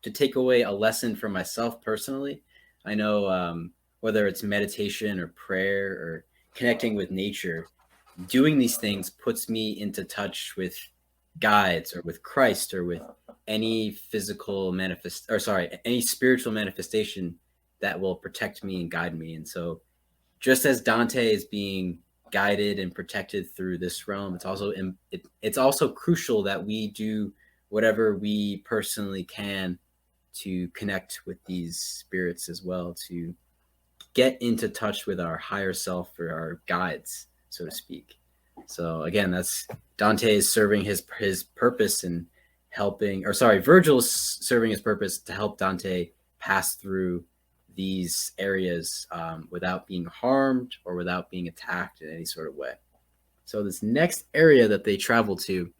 to take away a lesson for myself personally, I know whether it's meditation or prayer or connecting with nature, doing these things puts me into touch with guides or with Christ or with any any spiritual manifestation that will protect me and guide me. And so just as Dante is being guided and protected through this realm, it's also crucial that we do whatever we personally can to connect with these spirits as well, to get into touch with our higher self or our guides, so to speak. So again, that's Dante is serving his purpose and Virgil's serving his purpose to help Dante pass through these areas without being harmed or without being attacked in any sort of way. So this next area that they travel to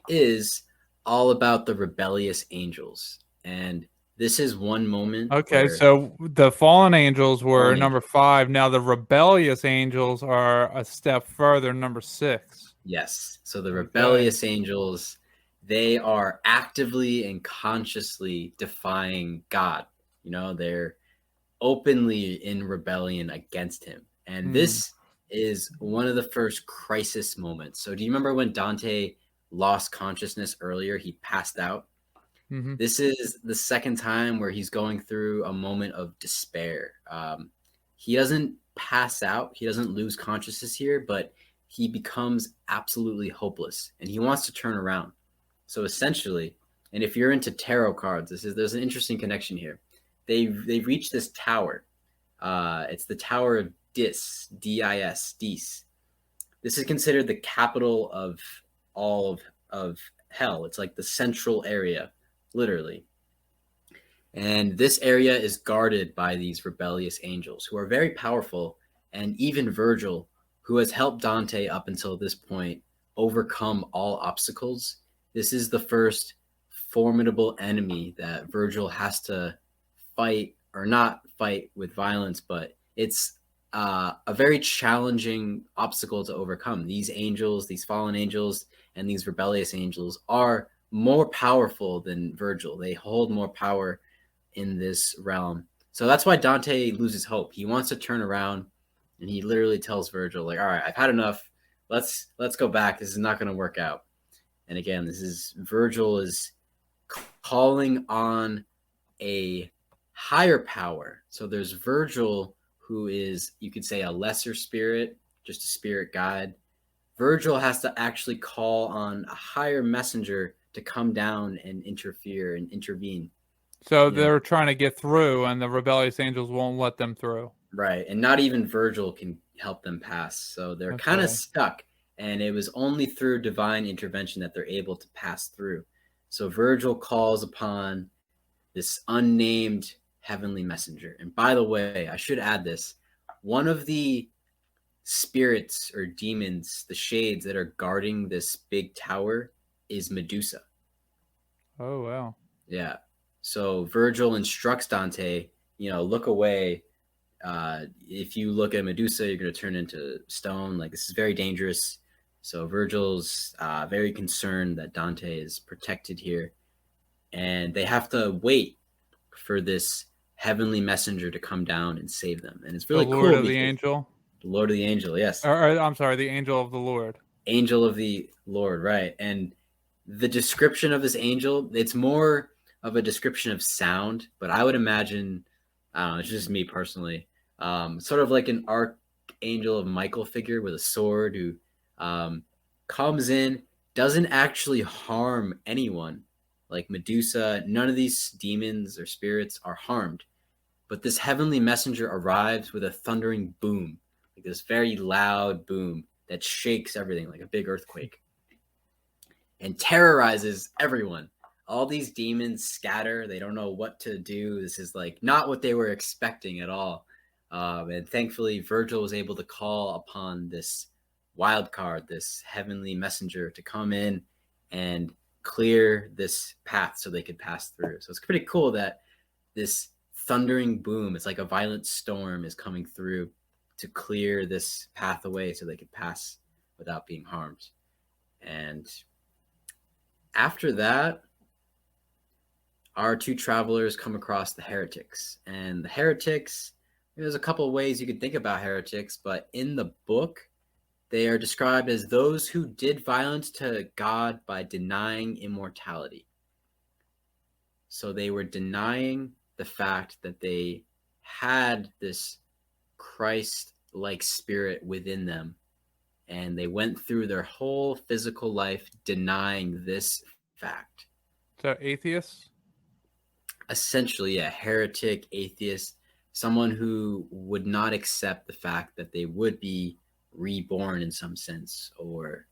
is all about the Rebellious Angels. And this is one moment. Okay, so the fallen angels were number 5. Now the Rebellious Angels are a step further, number 6. Yes. So the Rebellious Angels, they are actively and consciously defying God. You know, they're openly in rebellion against him. And this is one of the first crisis moments. So do you remember when Dante lost consciousness earlier? He passed out. Mm-hmm. This is the second time where he's going through a moment of despair. He doesn't pass out. He doesn't lose consciousness here, but he becomes absolutely hopeless and he wants to turn around. So essentially, and if you're into tarot cards, there's an interesting connection here. They reach this tower. It's the Tower of Dis, D-I-S, Dis. This is considered the capital of all of hell. It's like the central area, literally. And this area is guarded by these rebellious angels who are very powerful. And even Virgil, who has helped Dante up until this point overcome all obstacles. This is the first formidable enemy that Virgil has to fight, or not fight with violence, but it's a very challenging obstacle to overcome. These angels, these fallen angels, and these rebellious angels are more powerful than Virgil. They hold more power in this realm. So that's why Dante loses hope. He wants to turn around, and he literally tells Virgil, like, all right, I've had enough. Let's go back. This is not going to work out. And again, Virgil is calling on a higher power. So there's Virgil, who is, you could say, a lesser spirit, just a spirit guide. Virgil has to actually call on a higher messenger to come down and interfere and intervene. So they're trying to get through, and the rebellious angels won't let them through. Right, and not even Virgil can help them pass. So they're kind of stuck, and it was only through divine intervention that they're able to pass through. So Virgil calls upon this unnamed heavenly messenger. And by the way, I should add this. One of the spirits or demons, the shades that are guarding this big tower, is Medusa. Oh, wow. Yeah. So Virgil instructs Dante, look away. If you look at Medusa, you're going to turn into stone. Like, this is very dangerous. So Virgil's very concerned that Dante is protected here. And they have to wait for this heavenly messenger to come down and save them. And it's really cool. The Lord of the Angel? The Lord of the Angel, yes. I'm sorry, the Angel of the Lord. Angel of the Lord, right. And the description of this angel, it's more of a description of sound, but I would imagine, I don't know, it's just me personally, sort of like an archangel of Michael figure with a sword who comes in, doesn't actually harm anyone. Like Medusa, none of these demons or spirits are harmed. But this heavenly messenger arrives with a thundering boom, like this very loud boom that shakes everything like a big earthquake and terrorizes everyone. All these demons scatter. They don't know what to do. This is like not what they were expecting at all. And thankfully, Virgil was able to call upon this wild card, this heavenly messenger, to come in and clear this path so they could pass through. So it's pretty cool that this thundering boom, it's like a violent storm, is coming through to clear this path away so they could pass without being harmed. And after that, our two travelers come across the heretics. And the heretics, there's a couple of ways you could think about heretics, but in the book, They are described as those who did violence to God by denying immortality. So they were denying the fact that they had this Christ-like spirit within them, and they went through their whole physical life denying this fact. So atheists? Essentially, a heretic, atheist, someone who would not accept the fact that they would be reborn in some sense, or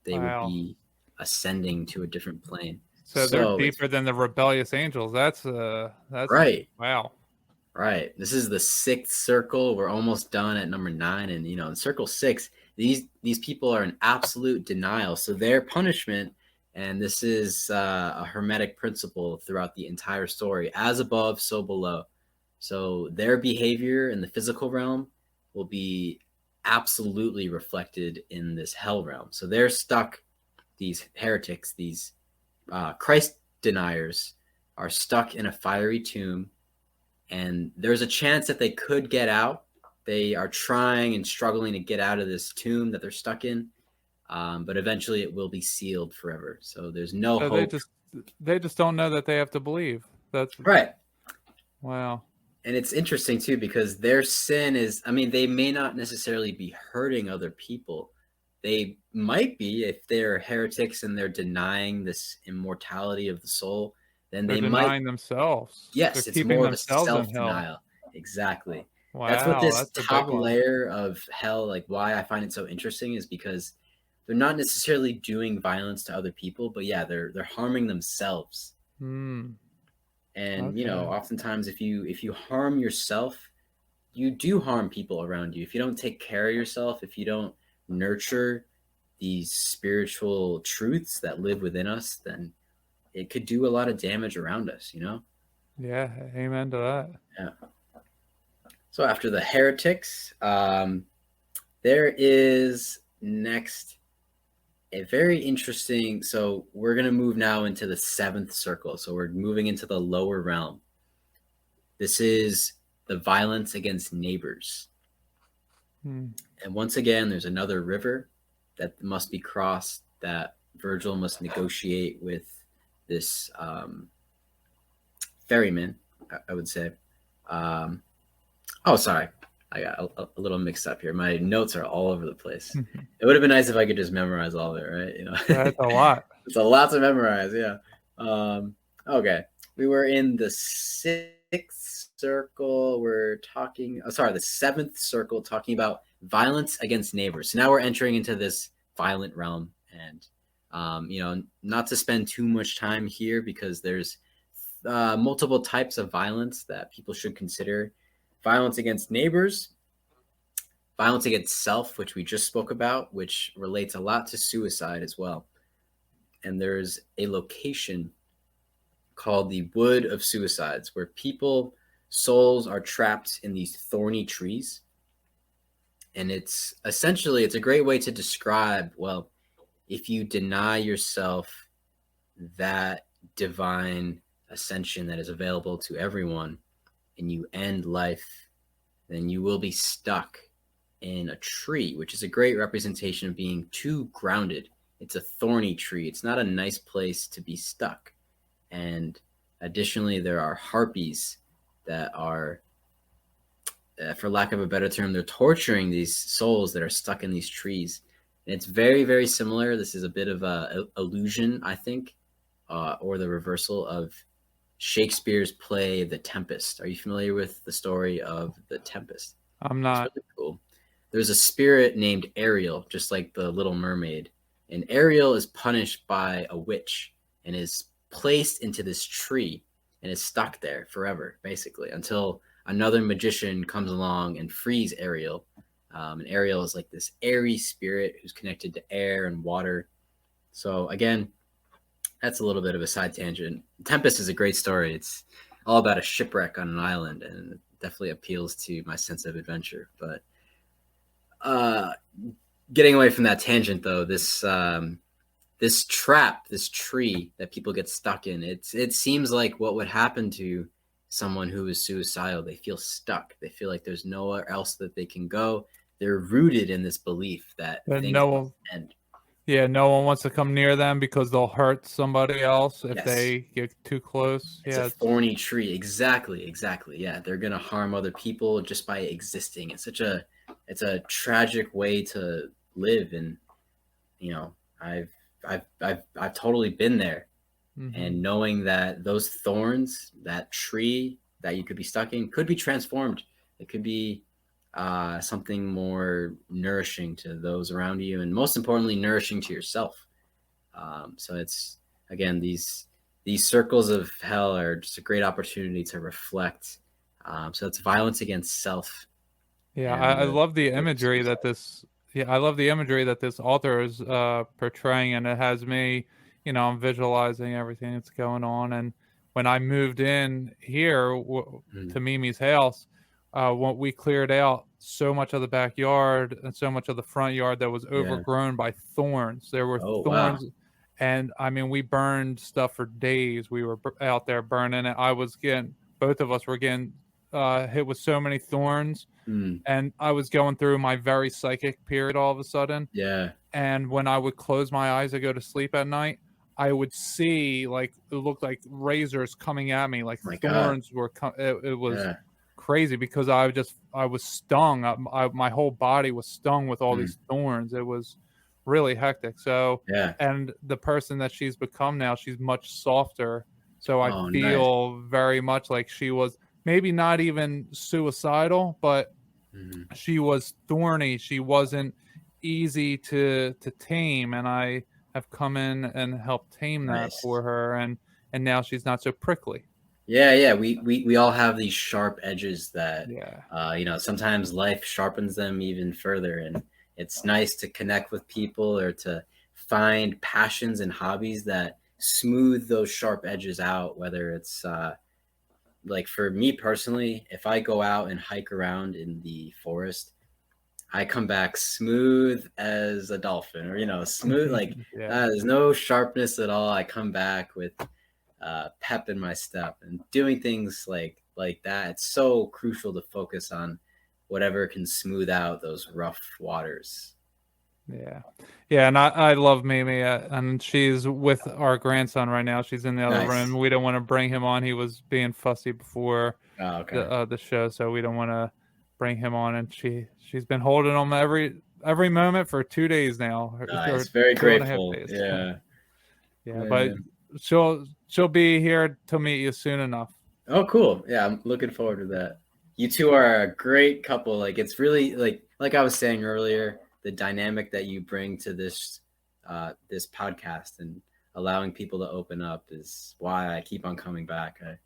they would be ascending to a different plane. So they're deeper than the Rebellious Angels. That's right. Wow. Right. This is the 6th circle. We're almost done at number 9, and in circle 6, these people are in absolute denial. So their punishment, and this is a hermetic principle throughout the entire story: as above, so below. So their behavior in the physical realm will be absolutely reflected in this hell realm. So they're stuck. These heretics, these Christ deniers, are stuck in a fiery tomb, and there's a chance that they could get out. They are trying and struggling to get out of this tomb that they're stuck in, but eventually it will be sealed forever. So there's no hope. They just don't know that they have to believe. That's right. Wow. And it's interesting too, because their sin is, they may not necessarily be hurting other people. They might be, if they're heretics and they're denying this immortality of the soul, then they're denying themselves. Yes, they're it's more of a self-denial. Exactly. Wow, that's what this top layer of hell, like why I find it so interesting, is because they're not necessarily doing violence to other people, but yeah, they're harming themselves. And oftentimes if you harm yourself, you do harm people around you. If you don't take care of yourself, if you don't nurture these spiritual truths that live within us, then it could do a lot of damage around us, Yeah, amen to that. Yeah. So after the heretics, there is next a very interesting, so we're going to move now into the 7th circle. So we're moving into the lower realm. This is the violence against neighbors. And once again, there's another river that must be crossed, that Virgil must negotiate with this ferryman, I would say. Sorry. I got a little mixed up here. My notes are all over the place. It would have been nice if I could just memorize all of it, right? That's a lot. It's a lot to memorize, yeah. Okay. We were in the 6th circle. We're talking, the 7th circle, talking about violence against neighbors. So now we're entering into this violent realm, and not to spend too much time here, because there's multiple types of violence that people should consider. Violence against neighbors, violence against self, which we just spoke about, which relates a lot to suicide as well. And there's a location called the Wood of Suicides, where souls are trapped in these thorny trees. And it's a great way to describe, well, if you deny yourself that divine ascension that is available to everyone, and you end life, then you will be stuck in a tree, which is a great representation of being too grounded. It's a thorny tree. It's not a nice place to be stuck. And additionally, there are harpies that are, for lack of a better term, they're torturing these souls that are stuck in these trees. And it's very, very similar. This is a bit of a illusion, I think, or the reversal of Shakespeare's play The Tempest. Are you familiar with the story of The Tempest? I'm not. It's really cool. There's a spirit named Ariel, just like the Little Mermaid. And Ariel is punished by a witch and is placed into this tree and is stuck there forever, basically, until another magician comes along and frees Ariel. And Ariel is like this airy spirit who's connected to air and water. So again, that's a little bit of a side tangent. Tempest is a great story. It's all about a shipwreck on an island, and it definitely appeals to my sense of adventure. But getting away from that tangent, though, this tree that people get stuck in, it seems like what would happen to someone who is suicidal. They feel stuck. They feel like there's nowhere else that they can go. they're rooted in this belief that things no end. one wants to come near them because they'll hurt somebody else if Yes. they get too close. It's a thorny tree. Exactly. Yeah, they're gonna harm other people just by existing. It's a tragic way to live, and you know, I've totally been there. Mm-hmm. And knowing that those thorns, that tree that you could be stuck in, could be transformed. It could be something more nourishing to those around you, and most importantly, nourishing to yourself. So it's, again, these circles of hell are just a great opportunity to reflect. So it's violence against self. Yeah, I love the imagery that this. Yeah, I love the imagery that this author is portraying, and it has me, I'm visualizing everything that's going on. And when I moved in here to Mimi's house, when we cleared out so much of the backyard and so much of the front yard that was overgrown by thorns. There were thorns. Wow. And I mean, we burned stuff for days. We were out there burning it. Both of us were getting hit with so many thorns. And I was going through my very psychic period all of a sudden. Yeah. And when I would close my eyes to go to sleep at night, I would see, it looked like razors coming at me, like thorns were. It was crazy because I was stung. My whole body was stung with all these thorns. It was really hectic. So, and the person that she's become now, she's much softer. So I feel very much like she was maybe not even suicidal, but she was thorny. She wasn't easy to tame, and I have come in and helped tame that for her, and now she's not so prickly. Yeah. We all have these sharp edges that sometimes life sharpens them even further, and it's nice to connect with people or to find passions and hobbies that smooth those sharp edges out. Whether it's like for me personally, if I go out and hike around in the forest, I come back smooth as a dolphin, or smooth there's no sharpness at all. I come back with pep in my step, and doing things like that. It's so crucial to focus on whatever can smooth out those rough waters. Yeah, and I love Mimi, and she's with our grandson right now. She's in the other room. We don't want to bring him on. He was being fussy before the show, so we don't want to bring him on. And she's been holding him every moment for 2 days now. Nice, very grateful. Yeah, but she'll be here to meet you soon enough. Oh, cool. Yeah, I'm looking forward to that. You two are a great couple. It's really like I was saying earlier, the dynamic that you bring to this podcast and allowing people to open up is why I keep on coming back. I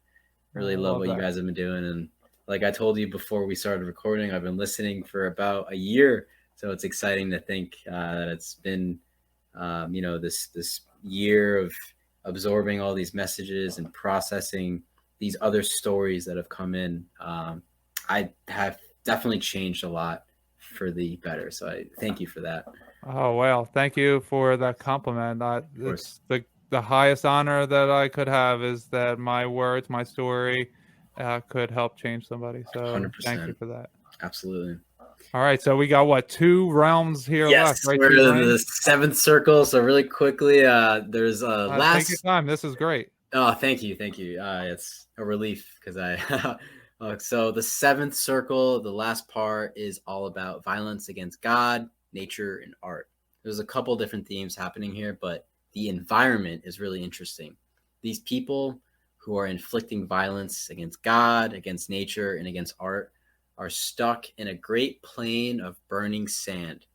really love what you guys have been doing. And like I told you before we started recording, I've been listening for about a year. So it's exciting to think that it's been, this year of absorbing all these messages and processing these other stories that have come in. I have definitely changed a lot for the better. So I thank you for that. Oh, well, thank you for that compliment. It's the highest honor that I could have is that my words, my story could help change somebody. So 100%. Thank you for that. Absolutely. All right. So we got 2 realms here left, right? We're in the 7th circle. So really quickly, there's last. Take your time. This is great. Oh, thank you. It's a relief because so the 7th circle, the last part is all about violence against God, nature, and art. There's a couple different themes happening here, but the environment is really interesting. These people who are inflicting violence against God, against nature, and against art are stuck in a great plain of burning sand.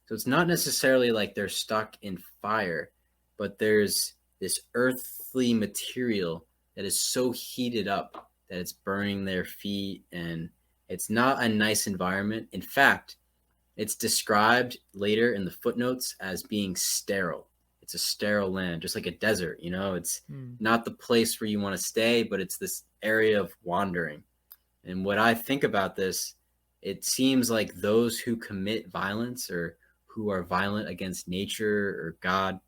So it's not necessarily like they're stuck in fire, but there's this earthly material that is so heated up that it's burning their feet, and it's not a nice environment. In fact, it's described later in the footnotes as being sterile. It's a sterile land, just like a desert, it's not the place where you want to stay, but it's this area of wandering. And what I think about this, it seems like those who commit violence or who are violent against nature or God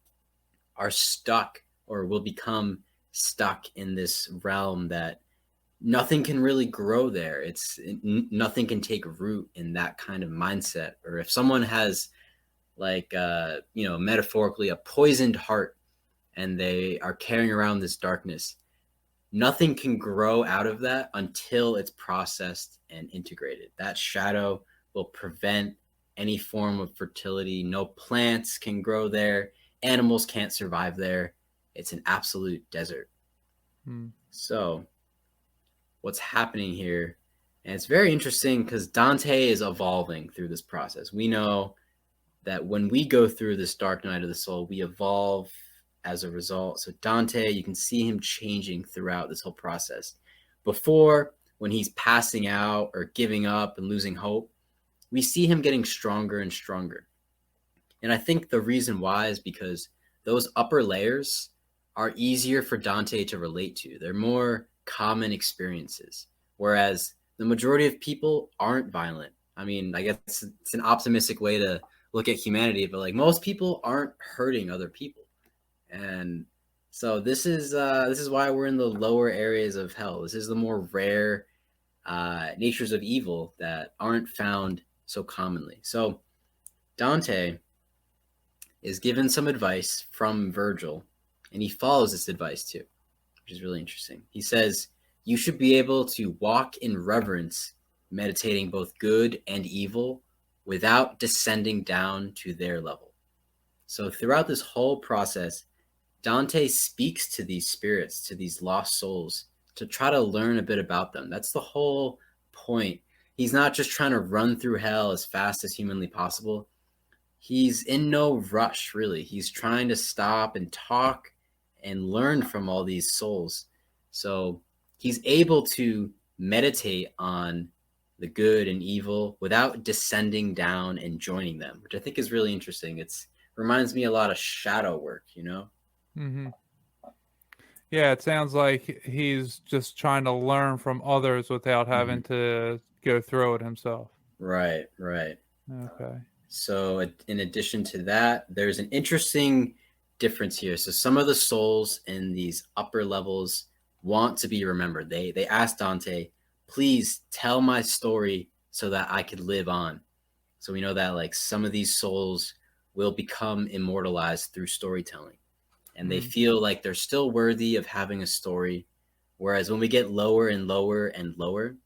are stuck or will become stuck in this realm that nothing can really grow there. Nothing can take root in that kind of mindset. Or if someone has like, metaphorically a poisoned heart and they are carrying around this darkness, nothing can grow out of that until it's processed and integrated. That shadow will prevent any form of fertility. No plants can grow there. Animals can't survive there. It's an absolute desert. So what's happening here, and it's very interesting because Dante is evolving through this process. We know that when we go through this dark night of the soul, we evolve as a result. So Dante, you can see him changing throughout this whole process. Before, when he's passing out or giving up and losing hope, we see him getting stronger and stronger. And I think the reason why is because those upper layers are easier for Dante to relate to. They're more common experiences, whereas the majority of people aren't violent. I mean, I guess it's an optimistic way to look at humanity, but like most people aren't hurting other people. And so this is why we're in the lower areas of hell. This is the more rare natures of evil that aren't found so commonly. So Dante is given some advice from Virgil, and he follows this advice too, which is really interesting. He says, you should be able to walk in reverence, meditating both good and evil without descending down to their level. So throughout this whole process, Dante speaks to these spirits, to these lost souls, to try to learn a bit about them. That's the whole point. He's not just trying to run through hell as fast as humanly possible. He's in no rush, really. He's trying to stop and talk and learn from all these souls. So he's able to meditate on the good and evil without descending down and joining them, which I think is really interesting. It reminds me a lot of shadow work, you know? Mm-hmm. Yeah, it sounds like he's just trying to learn from others without having to go through it himself. Right. Okay. So in addition to that, there's an interesting difference here. So some of the souls in these upper levels want to be remembered. They ask Dante, please tell my story so that I could live on. So we know that like some of these souls will become immortalized through storytelling, and they feel like they're still worthy of having a story. Whereas when we get lower and lower and lower,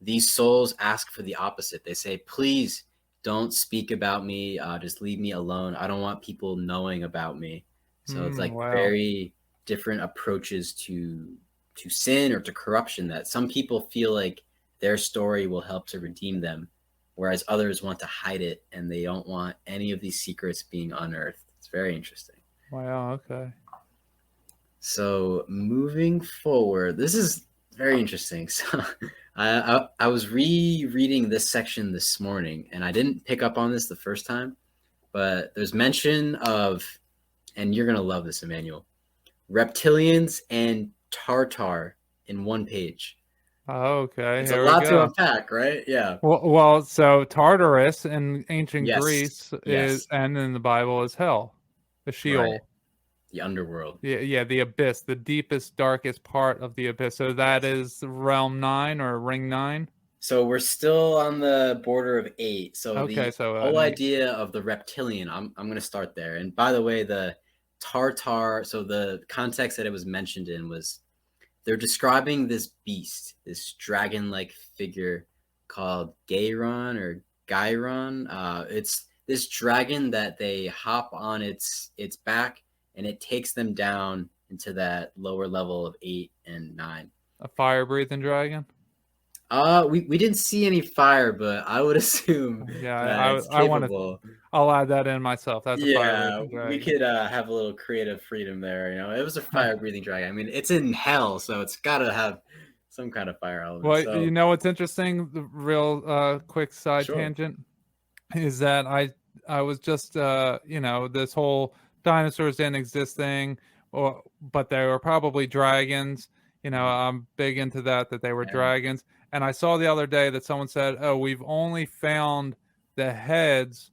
these souls ask for the opposite. They say, please don't speak about me. Just leave me alone. I don't want people knowing about me. So it's like very different approaches to sin or to corruption, that some people feel like their story will help to redeem them, whereas others want to hide it and they don't want any of these secrets being unearthed. It's very interesting. Wow, okay. So moving forward, this is very interesting. So I was rereading this section this morning, and I didn't pick up on this the first time, but there's mention of, and you're going to love this, Immanuel, reptilians and Tartar in one page. Oh, okay. It's a lot to unpack, right? Yeah. Well, so Tartarus in ancient Yes. Greece is, and in the Bible, is hell, the Sheol. Right. The underworld. Yeah, the abyss, the deepest, darkest part of the abyss. So that is realm 9 or ring 9. So we're still on the border of 8. So okay, the whole idea of the reptilian, I'm going to start there. And by the way, the Tartar, so the context that it was mentioned in was they're describing this beast, this dragon-like figure called Gairon or Gyron. It's this dragon that they hop on its back, and it takes them down into that lower level of 8 and 9. A fire-breathing dragon? We didn't see any fire, but I would assume I'll add that in myself. That's a fire-breathing dragon. We could have a little creative freedom there. You know, it was a fire-breathing dragon. I mean, it's in hell, so it's got to have some kind of fire element. Well, so. You know what's interesting? The real quick side tangent is that I was just this whole dinosaurs didn't exist thing, but they were probably dragons. You know, I'm big into that they were dragons. And I saw the other day that someone said, oh, we've only found the heads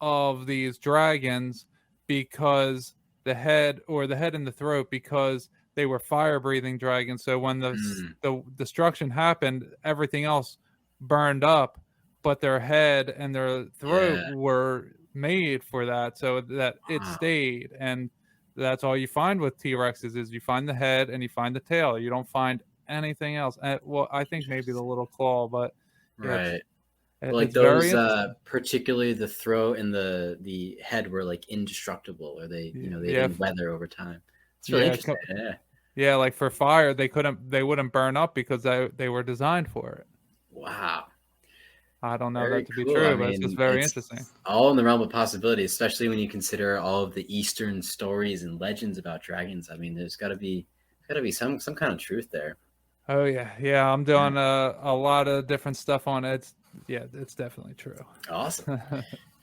of these dragons because the head and the throat, because they were fire-breathing dragons. So when the destruction happened, everything else burned up, but their head and their throat were made for that, so that it stayed. And that's all you find with T-Rexes is you find the head and you find the tail. You don't find anything else. Well, I think maybe the little claw, but right. It's those, particularly the throat and the head were like indestructible, or they didn't weather over time. It's really interesting. Yeah, like for fire, they wouldn't burn up because they were designed for it. Wow. I don't know that to be true, but it's just very interesting. All in the realm of possibility, especially when you consider all of the Eastern stories and legends about dragons. I mean, there's got to be some kind of truth there. Oh yeah. I'm doing a lot of different stuff on it. It's definitely true. Awesome.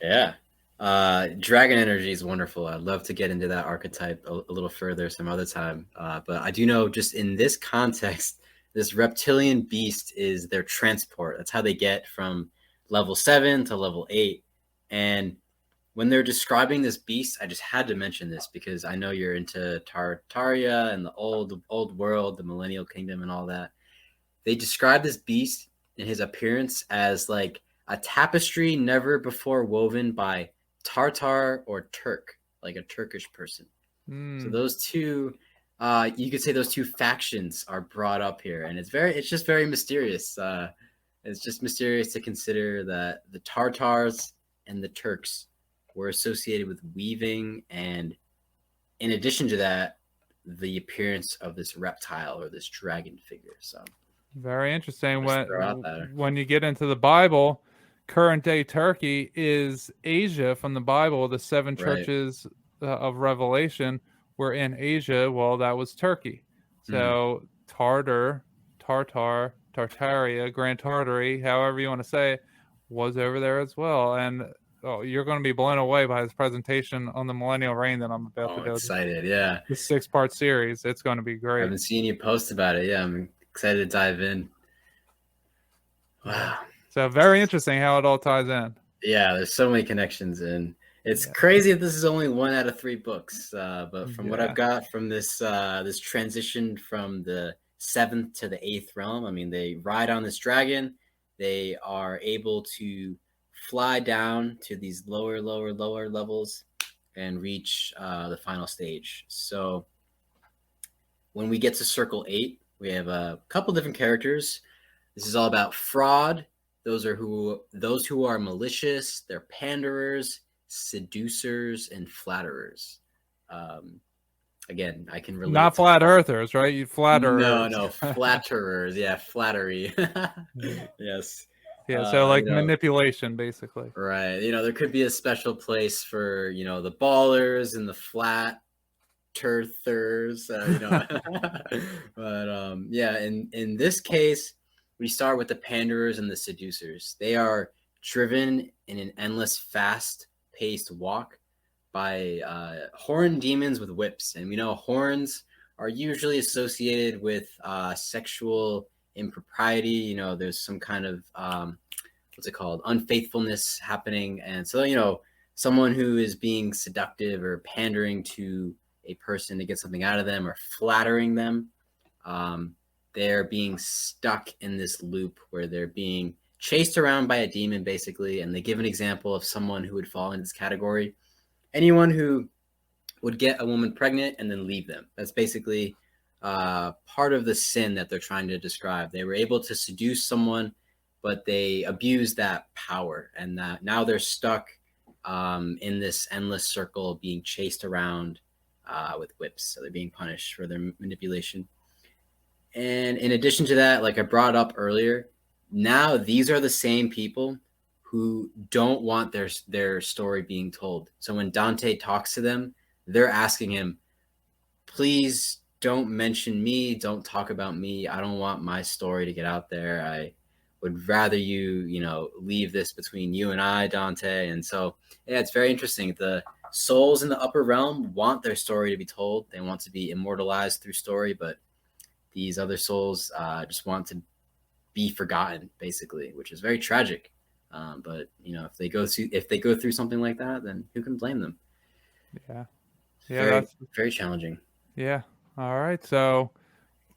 Yeah. Dragon energy is wonderful. I'd love to get into that archetype a little further some other time. But I do know, just in this context, this reptilian beast is their transport. That's how they get from level 7 to level 8. And when they're describing this beast, I just had to mention this because I know you're into Tartaria and the old world, the Millennial Kingdom and all that. They describe this beast in his appearance as like a tapestry never before woven by Tartar or Turk, like a Turkish person. So those two, you could say those two factions are brought up here, and it's just very mysterious. It's just mysterious to consider that the Tartars and the Turks were associated with weaving, and in addition to that, the appearance of this reptile or this dragon figure. So very interesting. When you get into the Bible, current day Turkey is Asia from the Bible. The 7 churches of Revelation were in Asia. Well, that was Turkey. So Tartaria, Grand Tartary, however you want to say it, was over there as well. And you're going to be blown away by his presentation on the Millennial Reign that I'm about to do. Excited, yeah. The 6-part series. It's going to be great. I've been seeing you post about it. Yeah, I'm excited to dive in. Wow. So very interesting how it all ties in. Yeah, there's so many connections, and it's crazy that this is only 1 out of 3 books. But from what I've got from this this transition from the 7th to the 8th realm, I mean, they ride on this dragon. They are able to fly down to these lower levels and reach the final stage. So when we get to Circle 8, we have a couple different characters. This is all about fraud. Those who are malicious. They're panderers, seducers, and flatterers. Again, I can relate. Not flat earthers, right? You flatterers. No, flatterers. Yeah, flattery. Yes. Yeah, so like manipulation, basically. Right. There could be a special place for, the ballers and the flat turthers. But in this case, we start with the panderers and the seducers. They are driven in an endless, fast-paced walk by horned demons with whips. And we know horns are usually associated with sexual impropriety. There's some kind of, unfaithfulness happening. And so, someone who is being seductive or pandering to a person to get something out of them or flattering them, they're being stuck in this loop where they're being chased around by a demon, basically. And they give an example of someone who would fall into this category. Anyone who would get a woman pregnant and then leave them. That's basically part of the sin that they're trying to describe. They were able to seduce someone, but they abused that power. And that now they're stuck in this endless circle being chased around with whips. So they're being punished for their manipulation. And in addition to that, like I brought up earlier, now these are the same people who don't want their story being told. So when Dante talks to them, they're asking him, please don't mention me. Don't talk about me. I don't want my story to get out there. I would rather you, leave this between you and I, Dante. And so, it's very interesting. The souls in the upper realm want their story to be told. They want to be immortalized through story, but these other souls just want to be forgotten, basically, which is very tragic. But if they go through something like that, then who can blame them? Yeah, very, very challenging. Yeah, All right, so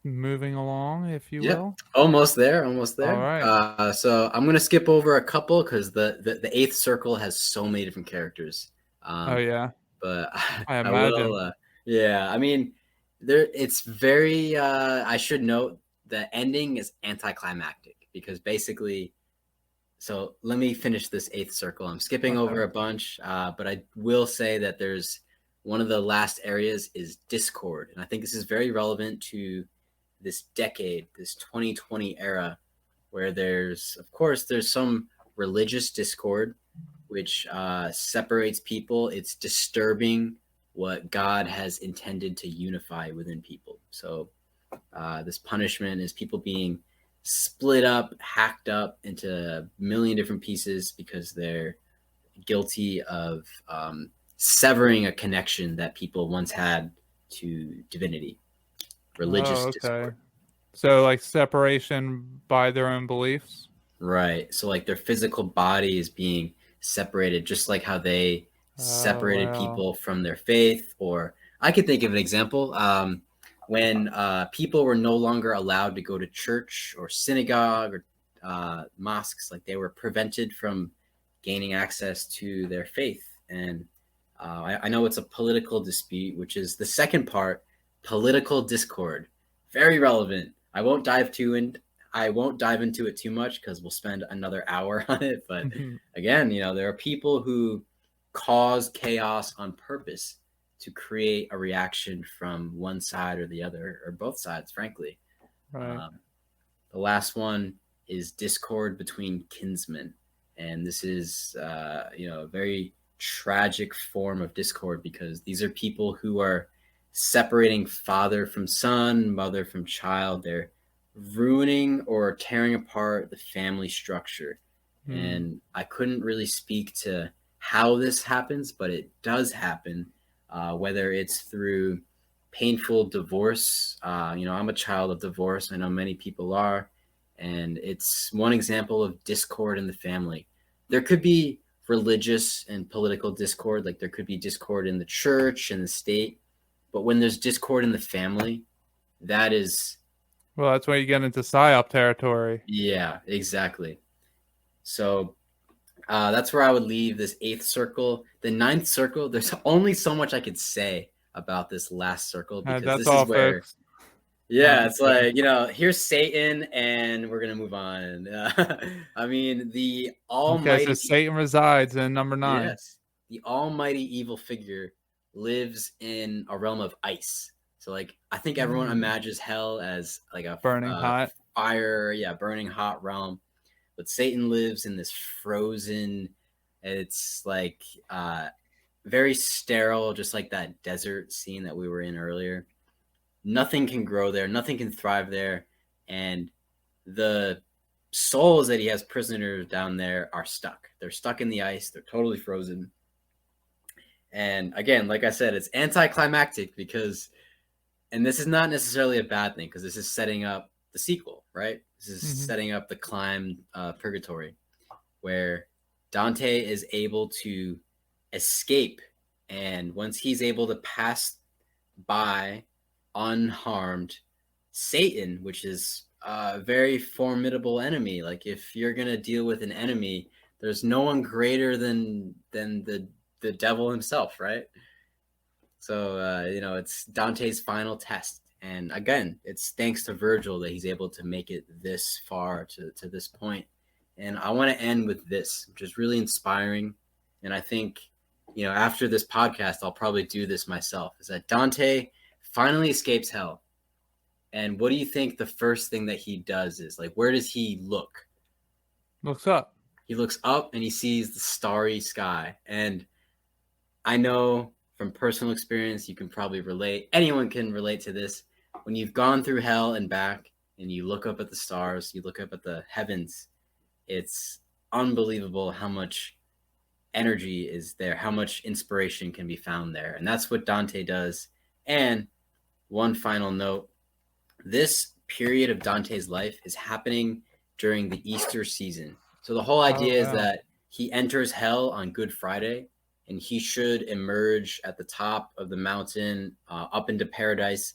moving along, if you will. Almost there. All right. So I'm gonna skip over a couple because the eighth circle has so many different characters. Oh yeah, But I I imagine. will. Yeah, I mean, it's very. I should note the ending is anticlimactic because basically. So let me finish this eighth circle. I'm skipping over a bunch, but I will say that there's one of the last areas is discord, and I think this is very relevant to this decade, this 2020 era, where there's some religious discord, which separates people. It's disturbing what God has intended to unify within people. So this punishment is people being split up, hacked up into a million different pieces because they're guilty of severing a connection that people once had to divinity, religious discord. So like separation by their own beliefs? Right. So like their physical body is being separated, just like how they separated people from their faith. Or I could think of an example. When people were no longer allowed to go to church or synagogue or mosques, like they were prevented from gaining access to their faith. And I know it's a political dispute, which is the second part, political discord. Very relevant. I won't dive into it too much because we'll spend another hour on it. But again, there are people who cause chaos on purpose to create a reaction from one side or the other, or both sides, frankly. Right. The last one is discord between kinsmen. And this is, a very tragic form of discord because these are people who are separating father from son, mother from child. They're ruining or tearing apart the family structure. And I couldn't really speak to how this happens, but it does happen. Whether it's through painful divorce. I'm a child of divorce. I know many people are. And it's one example of discord in the family. There could be religious and political discord. Like there could be discord in the church and the state. But when there's discord in the family, that is... Well, that's when you get into PSYOP territory. Yeah, exactly. So... that's where I would leave this eighth circle. The ninth circle, there's only so much I could say about this last circle because that's this all, is where, folks. Yeah, it's like, here's Satan and we're going to move on. I mean, the almighty... Okay, so Satan resides in number 9. Yes, the almighty evil figure lives in a realm of ice. So like, I think everyone imagines hell as like a burning hot fire. Yeah, burning hot realm. But Satan lives in this frozen, it's like very sterile, just like that desert scene that we were in earlier. Nothing can grow there. Nothing can thrive there. And the souls that he has prisoners down there are stuck. They're stuck in the ice. They're totally frozen. And again, like I said, it's anticlimactic because, and this is not necessarily a bad thing because this is setting up the sequel, right? This is setting up the climb purgatory where Dante is able to escape. And once he's able to pass by unharmed, Satan, which is a very formidable enemy. Like if you're going to deal with an enemy, there's no one greater than the devil himself, right? So, it's Dante's final test. And again, it's thanks to Virgil that he's able to make it this far to this point. And I want to end with this, which is really inspiring. And I think, after this podcast, I'll probably do this myself, is that Dante finally escapes hell. And what do you think the first thing that he does is? Like, where does he look? Looks up. He looks up and he sees the starry sky. And I know from personal experience, you can probably relate. Anyone can relate to this. When you've gone through hell and back and you look up at the stars, you look up at the heavens, it's unbelievable how much energy is there, how much inspiration can be found there. And that's what Dante does. And one final note, this period of Dante's life is happening during the Easter season. So the whole idea is that he enters hell on Good Friday and he should emerge at the top of the mountain up into paradise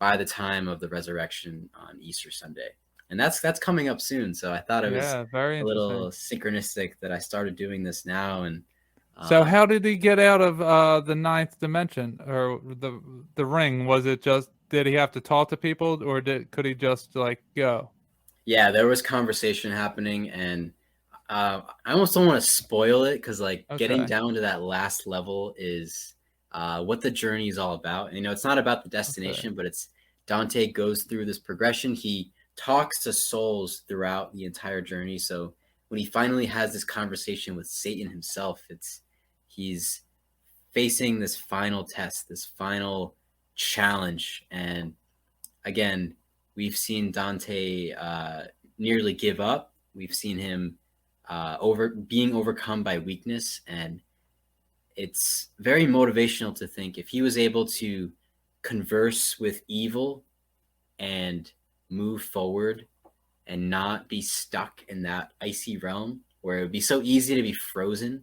by the time of the resurrection on Easter Sunday. And that's coming up soon. So I thought it was very a little synchronistic that I started doing this now. And so how did he get out of the ninth dimension, or the ring? Was it just, did he have to talk to people, or could he just like go? Yeah, there was conversation happening, and I almost don't want to spoil it, because like getting down to that last level is what the journey is all about. And, it's not about the destination, but it's Dante goes through this progression. He talks to souls throughout the entire journey. So when he finally has this conversation with Satan himself, he's facing this final test, this final challenge. And again, we've seen Dante nearly give up. We've seen him being overcome by weakness. And it's very motivational to think if he was able to converse with evil and move forward and not be stuck in that icy realm where it would be so easy to be frozen.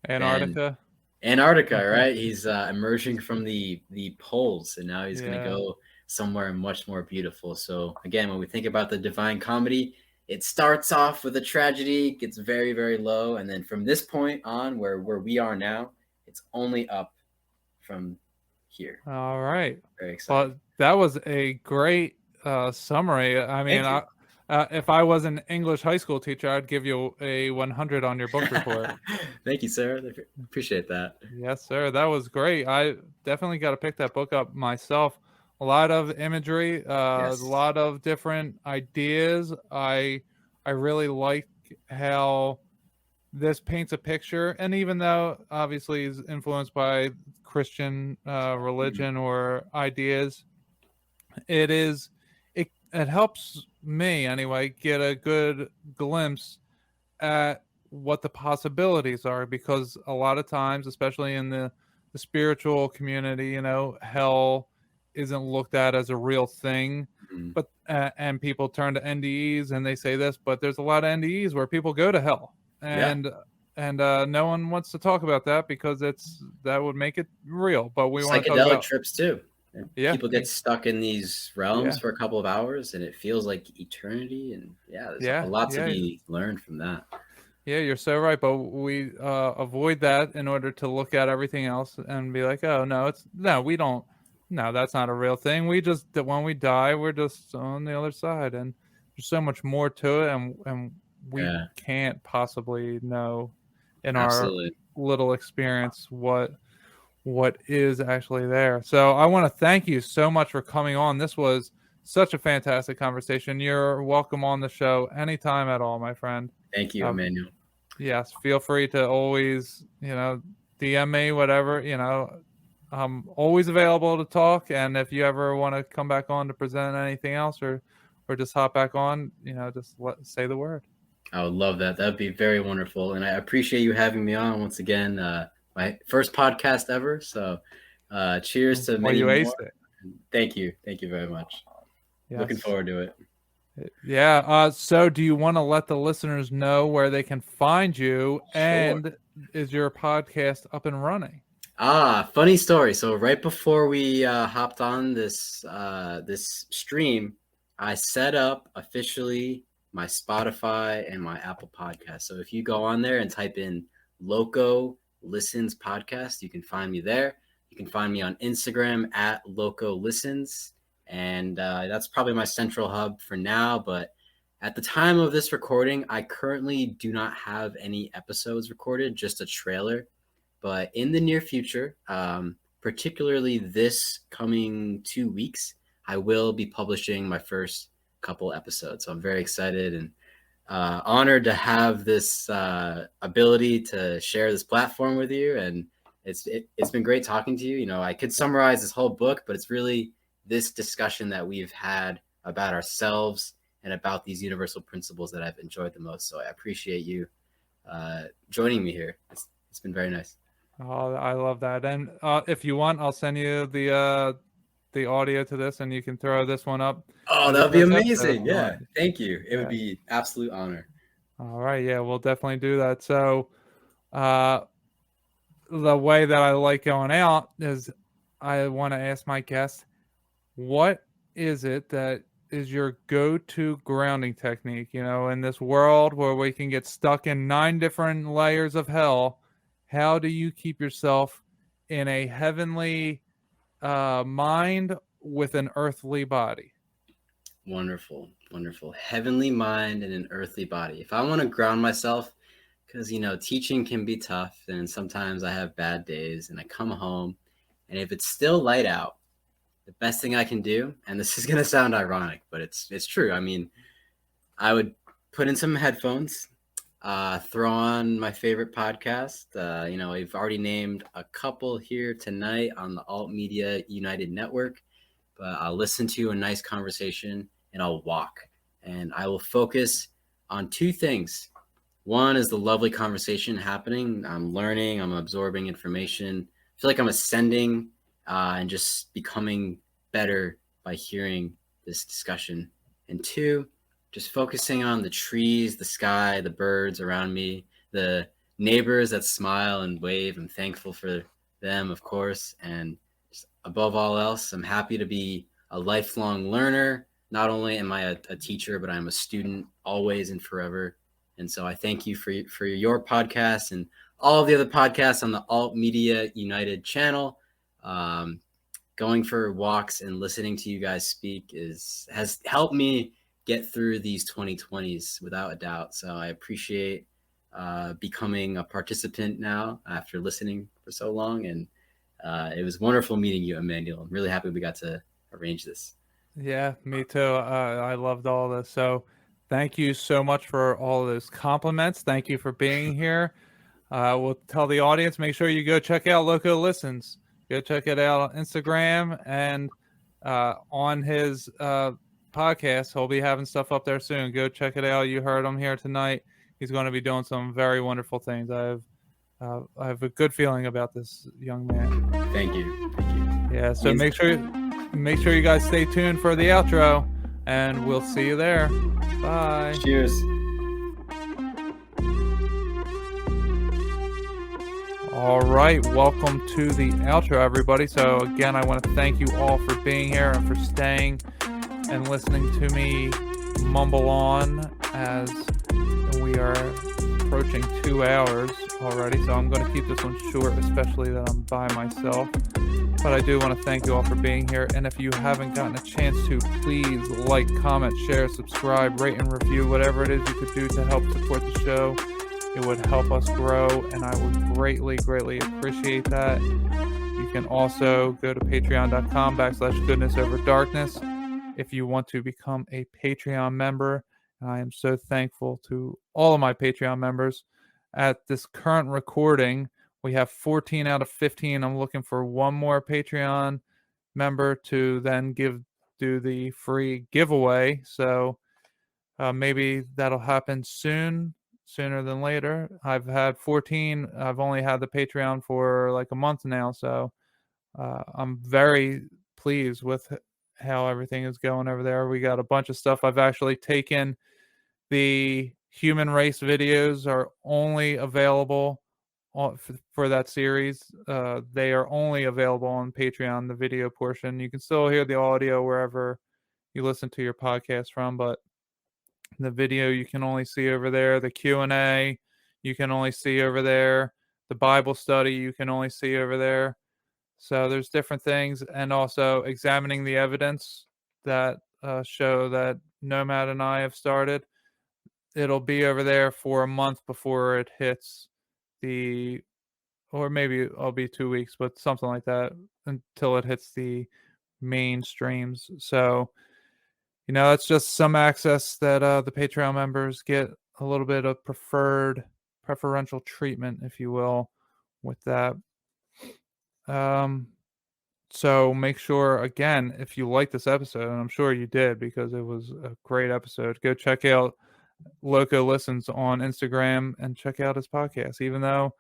Antarctica, right? He's emerging from the poles, and now he's going to go somewhere much more beautiful. So again, when we think about the Divine Comedy, it starts off with a tragedy, gets very, very low, and then from this point on, where we are now, it's only up from here. All right. Very exciting. Well, that was a great summary. I mean, if I was an English high school teacher, I'd give you a 100 on your book report. Thank you, sir. Appreciate that. Yes, sir. That was great. I definitely got to pick that book up myself. A lot of imagery, a lot of different ideas. I really like how this paints a picture. And even though obviously is influenced by Christian religion or ideas, it helps me anyway get a good glimpse at what the possibilities are, because a lot of times, especially in the spiritual community, hell isn't looked at as a real thing. But and people turn to NDEs and they say this, but there's a lot of NDEs where people go to hell, and no one wants to talk about that because that would make it real. But we want to talk about trips too. People get stuck in these realms for a couple of hours, and it feels like eternity. And there's a lot to be learned from that. Yeah, you're so right. But we avoid that in order to look at everything else and be like, oh no, that's not a real thing. When we die, we're just on the other side, and there's so much more to it, and we can't possibly know in our little experience what is actually there. So I want to thank you so much for coming on. This was such a fantastic conversation. You're welcome on the show anytime at all, my friend. Thank you, Immanuel. Yes, feel free to always, DM me, whatever, I'm always available to talk. And if you ever want to come back on to present anything else or just hop back on, just say the word. I would love that. That'd be very wonderful. And I appreciate you having me on once again. My first podcast ever. So cheers to many more. Aced it. Thank you. Thank you very much. Yes. Looking forward to it. Yeah. So do you want to let the listeners know where they can find you? Sure. And is your podcast up and running? Funny story. So right before we hopped on this stream, I set up officially my Spotify and my Apple Podcast. So if you go on there and type in Loco Listens Podcast, you can find me there. You can find me on Instagram at Loco Listens, and that's probably my central hub for now. But at the time of this recording, I currently do not have any episodes recorded, just a trailer. But in the near future, particularly this coming 2 weeks, I will be publishing my first couple episodes. So I'm very excited and honored to have this ability to share this platform with you. And it's been great talking to you. I could summarize this whole book, but it's really this discussion that we've had about ourselves and about these universal principles that I've enjoyed the most. So I appreciate you joining me here. It's been very nice. Oh, I love that. And if you want, I'll send you the audio to this, and you can throw this one up. Oh, that'd be amazing. Yeah. Thank you. It would be absolute honor. All right. Yeah, we'll definitely do that. So the way that I like going out is I want to ask my guests, what is it that is your go-to grounding technique? In this world where we can get stuck in 9 different layers of hell, how do you keep yourself in a heavenly mind with an earthly body? Wonderful. Heavenly mind and an earthly body. If I want to ground myself, because, teaching can be tough, and sometimes I have bad days, and I come home, and if it's still light out, the best thing I can do, and this is going to sound ironic, but it's true. I mean, I would put in some headphones, throw on my favorite podcast. We've already named a couple here tonight on the Alt Media United Network, but I'll listen to a nice conversation and I'll walk. And I will focus on 2 things. One is the lovely conversation happening. I'm learning, I'm absorbing information. I feel like I'm ascending and just becoming better by hearing this discussion. And 2, just focusing on the trees, the sky, the birds around me, the neighbors that smile and wave. I'm thankful for them, of course. And just above all else, I'm happy to be a lifelong learner. Not only am I a teacher, but I'm a student always and forever. And so I thank you for your podcast and all of the other podcasts on the Alt Media United channel. Going for walks and listening to you guys speak has helped me get through these 2020s without a doubt. So I appreciate becoming a participant now after listening for so long. And it was wonderful meeting you, Immanuel. I'm really happy we got to arrange this. Yeah, me too. I loved all this. So thank you so much for all those compliments. Thank you for being here. We'll tell the audience, make sure you go check out Loco Listens. Go check it out on Instagram and on his podcast. He'll be having stuff up there soon. Go check it out. You heard him here tonight. He's going to be doing some very wonderful things. I have a good feeling about this young man. Thank you. Yeah, so make sure you guys stay tuned for the outro, and we'll see you there. Bye. Cheers. All right, welcome to the outro, everybody. So again, I want to thank you all for being here and for staying and listening to me mumble on as we are approaching 2 hours already. So I'm going to keep this one short, especially that I'm by myself. But I do want to thank you all for being here. And if you haven't gotten a chance to, please like, comment, share, subscribe, rate, and review, whatever it is you could do to help support the show. It would help us grow, and I would greatly, greatly appreciate that. You can also go to patreon.com/goodnessOverdarkness if you want to become a Patreon member. And I am so thankful to all of my Patreon members. At this current recording, we have 14 out of 15. I'm looking for one more Patreon member to then do the free giveaway. So maybe that'll happen sooner than later. I've had 14. I've only had the Patreon for like a month now. So I'm very pleased with how everything is going over there. We got a bunch of stuff. I've actually taken the human race videos are only available for that series. They are only available on Patreon, the video portion. You can still hear the audio wherever you listen to your podcast from, but the video you can only see over there. The Q&A you can only see over there. The Bible study you can only see over there. So there's different things, and also examining the evidence, that show that Gnomad and I have started. It'll be over there for a month before it hits or maybe it'll be 2 weeks, but something like that, until it hits the mainstreams. So, that's just some access that the Patreon members get, a little bit of preferential treatment, if you will, with that. So make sure, again, if you like this episode, and I'm sure you did because it was a great episode, go check out Loco Listens on Instagram and check out his podcast. Even though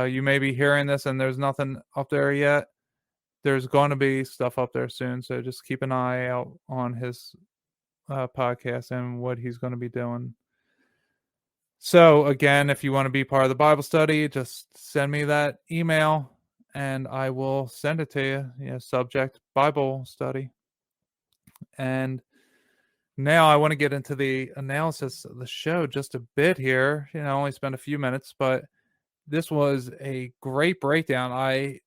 you may be hearing this and there's nothing up there yet, there's going to be stuff up there soon. So just keep an eye out on his podcast and what he's going to be doing. So again, if you want to be part of the Bible study, just send me that email and I will send it to you. Subject Bible study. And now I want to get into the analysis of the show just a bit here. Only spend a few minutes, but this was a great breakdown. I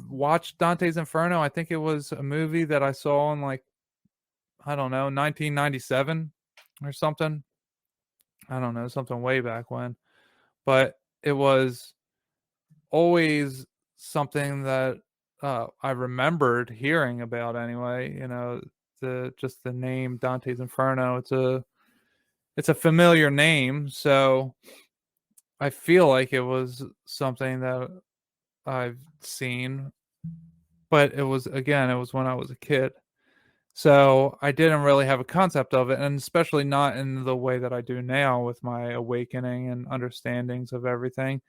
watched Dante's Inferno. I think it was a movie that I saw in 1997 or something. I don't know, something way back when. But it was always something that I remembered hearing about anyway. The name Dante's Inferno. It's a familiar name, so I feel like it was something that I've seen, but it was when I was a kid. So I didn't really have a concept of it, and especially not in the way that I do now with my awakening and understandings of everything.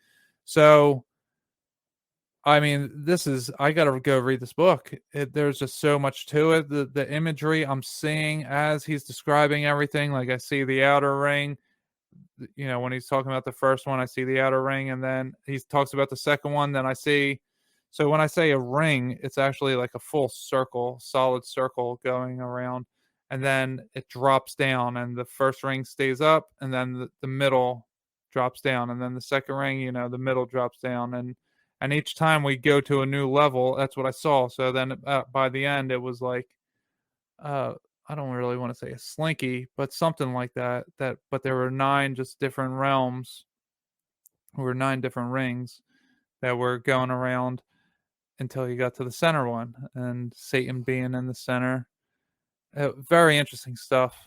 So, I mean, I got to go read this book. There's just so much to it. The imagery I'm seeing as he's describing everything, like I see the outer ring. When he's talking about the first one, I see the outer ring, and then he talks about the second one. Then I see, so when I say a ring, it's actually like a full circle, solid circle going around, and then it drops down, and the first ring stays up, and then the middle drops down, and then the second ring, the middle drops down, and each time we go to a new level, that's what I saw. So then by the end, it was like, I don't really want to say a slinky, but something like that. But there were 9 just different realms, or 9 different rings that were going around until you got to the center one, and Satan being in the center. Very interesting stuff.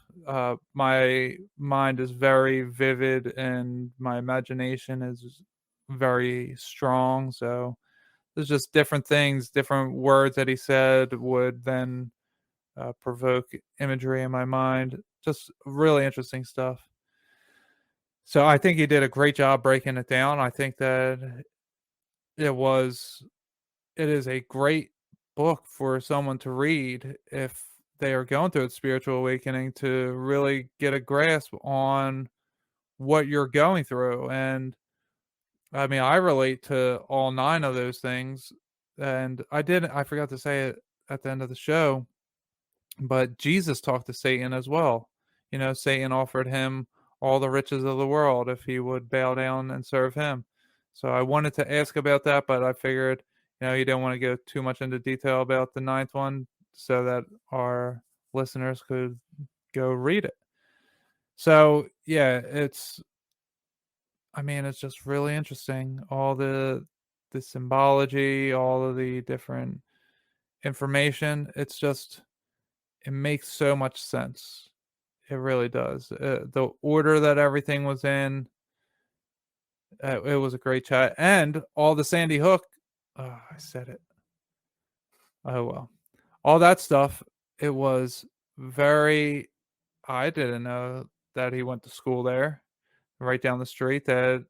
My mind is very vivid, and my imagination is very strong. So there's just different things, different words that he said would then provoke imagery in my mind. Just really interesting stuff. So I think he did a great job breaking it down. I think that it is a great book for someone to read if they are going through a spiritual awakening, to really get a grasp on what you're going through. And I mean, I relate to all 9 of those things. And I forgot to say it at the end of the show, but Jesus talked to Satan as well. Satan offered him all the riches of the world if he would bow down and serve him. So I wanted to ask about that, but I figured, you don't want to go too much into detail about the 9th one, so that our listeners could go read it. So yeah, it's just really interesting. All the symbology, all of the different information. It makes so much sense. It really does. The order that everything was in, it was a great chat. And all the Sandy Hook, I said it. Oh, well. All that stuff, it was very, I didn't know that he went to school there, right down the street. That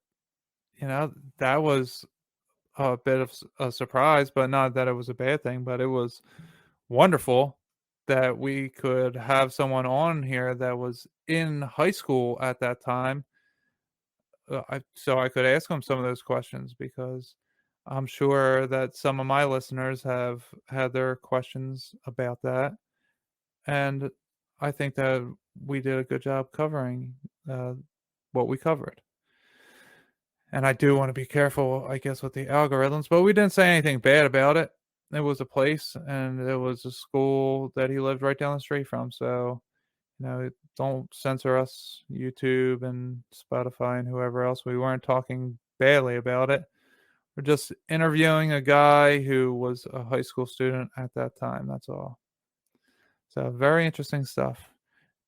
was a bit of a surprise, but not that it was a bad thing, but it was wonderful that we could have someone on here that was in high school at that time. So I could ask him some of those questions, because I'm sure that some of my listeners have had their questions about that. And I think that we did a good job covering what we covered. And I do want to be careful, I guess, with the algorithms, but we didn't say anything bad about it. It was a place, and it was a school that he lived right down the street from. So, don't censor us, YouTube and Spotify and whoever else. We weren't talking badly about it. We're just interviewing a guy who was a high school student at that time. That's all. So very interesting stuff.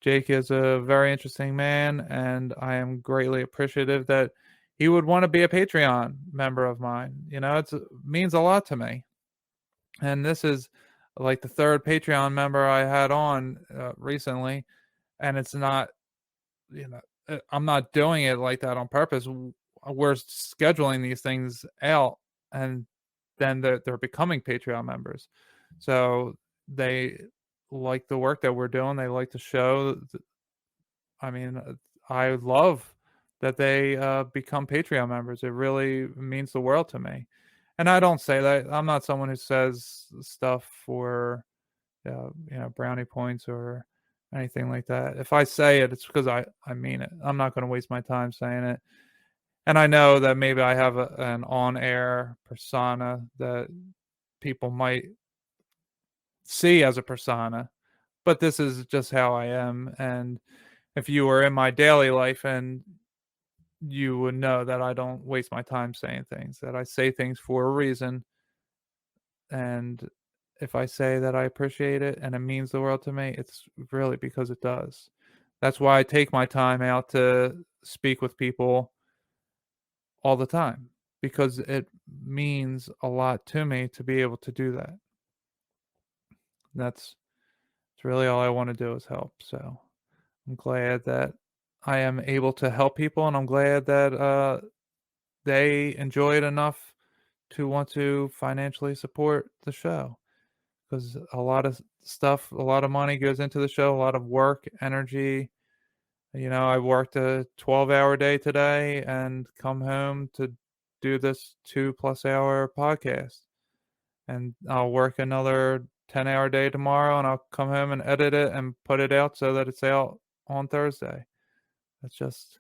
Jake is a very interesting man, and I am greatly appreciative that he would want to be a Patreon member of mine. It means a lot to me. And this is like the 3rd Patreon member I had on recently. And it's not, I'm not doing it like that on purpose. We're scheduling these things out, and then they're becoming Patreon members. So they like the work that we're doing. They like the show. I mean, I love that they become Patreon members. It really means the world to me. And I don't say that. I'm not someone who says stuff for, brownie points or anything like that. If I say it, it's because I mean it. I'm not going to waste my time saying it. And I know that maybe I have an on-air persona that people might see as a persona, but this is just how I am. And if you were in my daily life, and you would know that I don't waste my time saying things, that I say things for a reason. And if I say that I appreciate it and it means the world to me, it's really because it does. That's why I take my time out to speak with people all the time, because it means a lot to me to be able to do that. That's really all I want to do is help. So I'm glad that I am able to help people, and I'm glad that they enjoy it enough to want to financially support the show, because a lot of stuff, a lot of money goes into the show, a lot of work, energy. I worked a 12-hour day today and come home to do this 2+ hour podcast. And I'll work another 10-hour day tomorrow, and I'll come home and edit it and put it out so that it's out on Thursday. That's just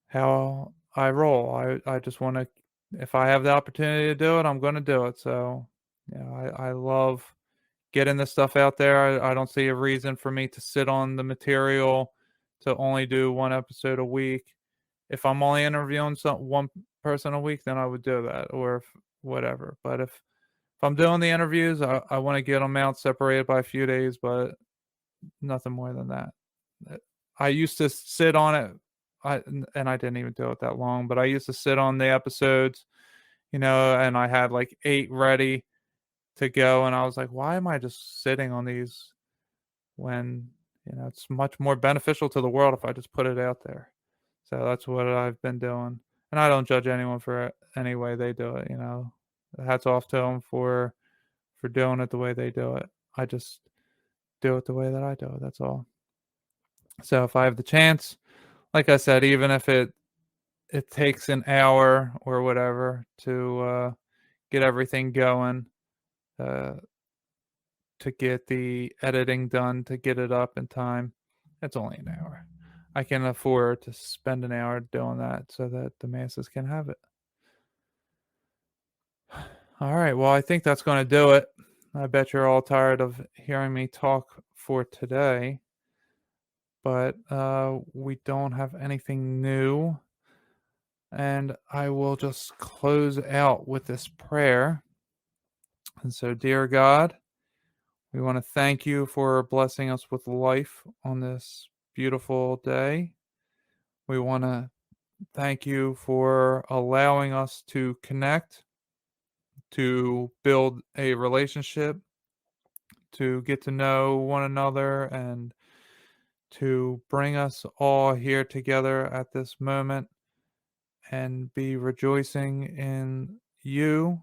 how I roll. I just want to, if I have the opportunity to do it, I'm going to do it. So, I love getting this stuff out there. I don't see a reason for me to sit on the material to only do one episode a week. If I'm only interviewing one person a week, then I would do that, or whatever. But if I'm doing the interviews, I want to get them out separated by a few days, but nothing more than that. I used to sit on it, and I didn't even do it that long, but I used to sit on the episodes, and I had like 8 ready to go, and I was like, why am I just sitting on these when, it's much more beneficial to the world if I just put it out there. So that's what I've been doing, and I don't judge anyone for any way they do it. Hats off to them for doing it the way they do it. I just do it the way that I do it. That's all. So if I have the chance, like I said, even if it takes an hour or whatever to get everything going, to get the editing done, to get it up in time, it's only an hour. I can afford to spend an hour doing that so that the masses can have it. All right, well, I think that's going to do it. I bet you're all tired of hearing me talk for today, but we don't have anything new. And I will just close out with this prayer. And so, dear God, we want to thank you for blessing us with life on this beautiful day. We want to thank you for allowing us to connect, to build a relationship, to get to know one another, and to bring us all here together at this moment and be rejoicing in you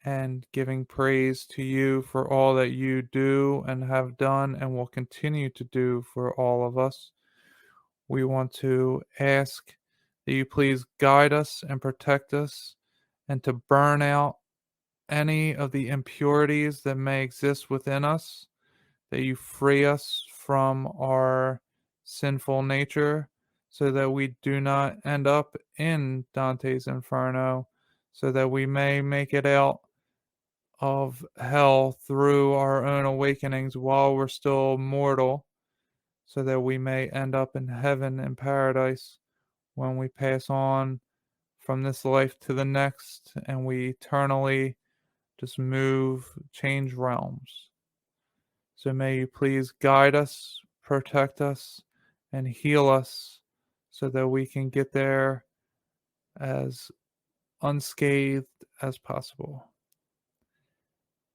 and giving praise to you for all that you do and have done and will continue to do for all of us. We want to ask that you please guide us and protect us, and to burn out any of the impurities that may exist within us, that you free us from our sinful nature so that we do not end up in Dante's Inferno, so that we may make it out of hell through our own awakenings while we're still mortal, so that we may end up in heaven and paradise when we pass on from this life to the next and we eternally just change realms. So may you please guide us, protect us, and heal us so that we can get there as unscathed as possible.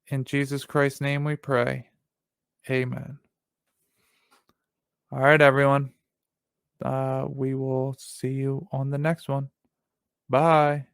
In Jesus Christ's name we pray. Amen. All right, everyone. We will see you on the next one. Bye.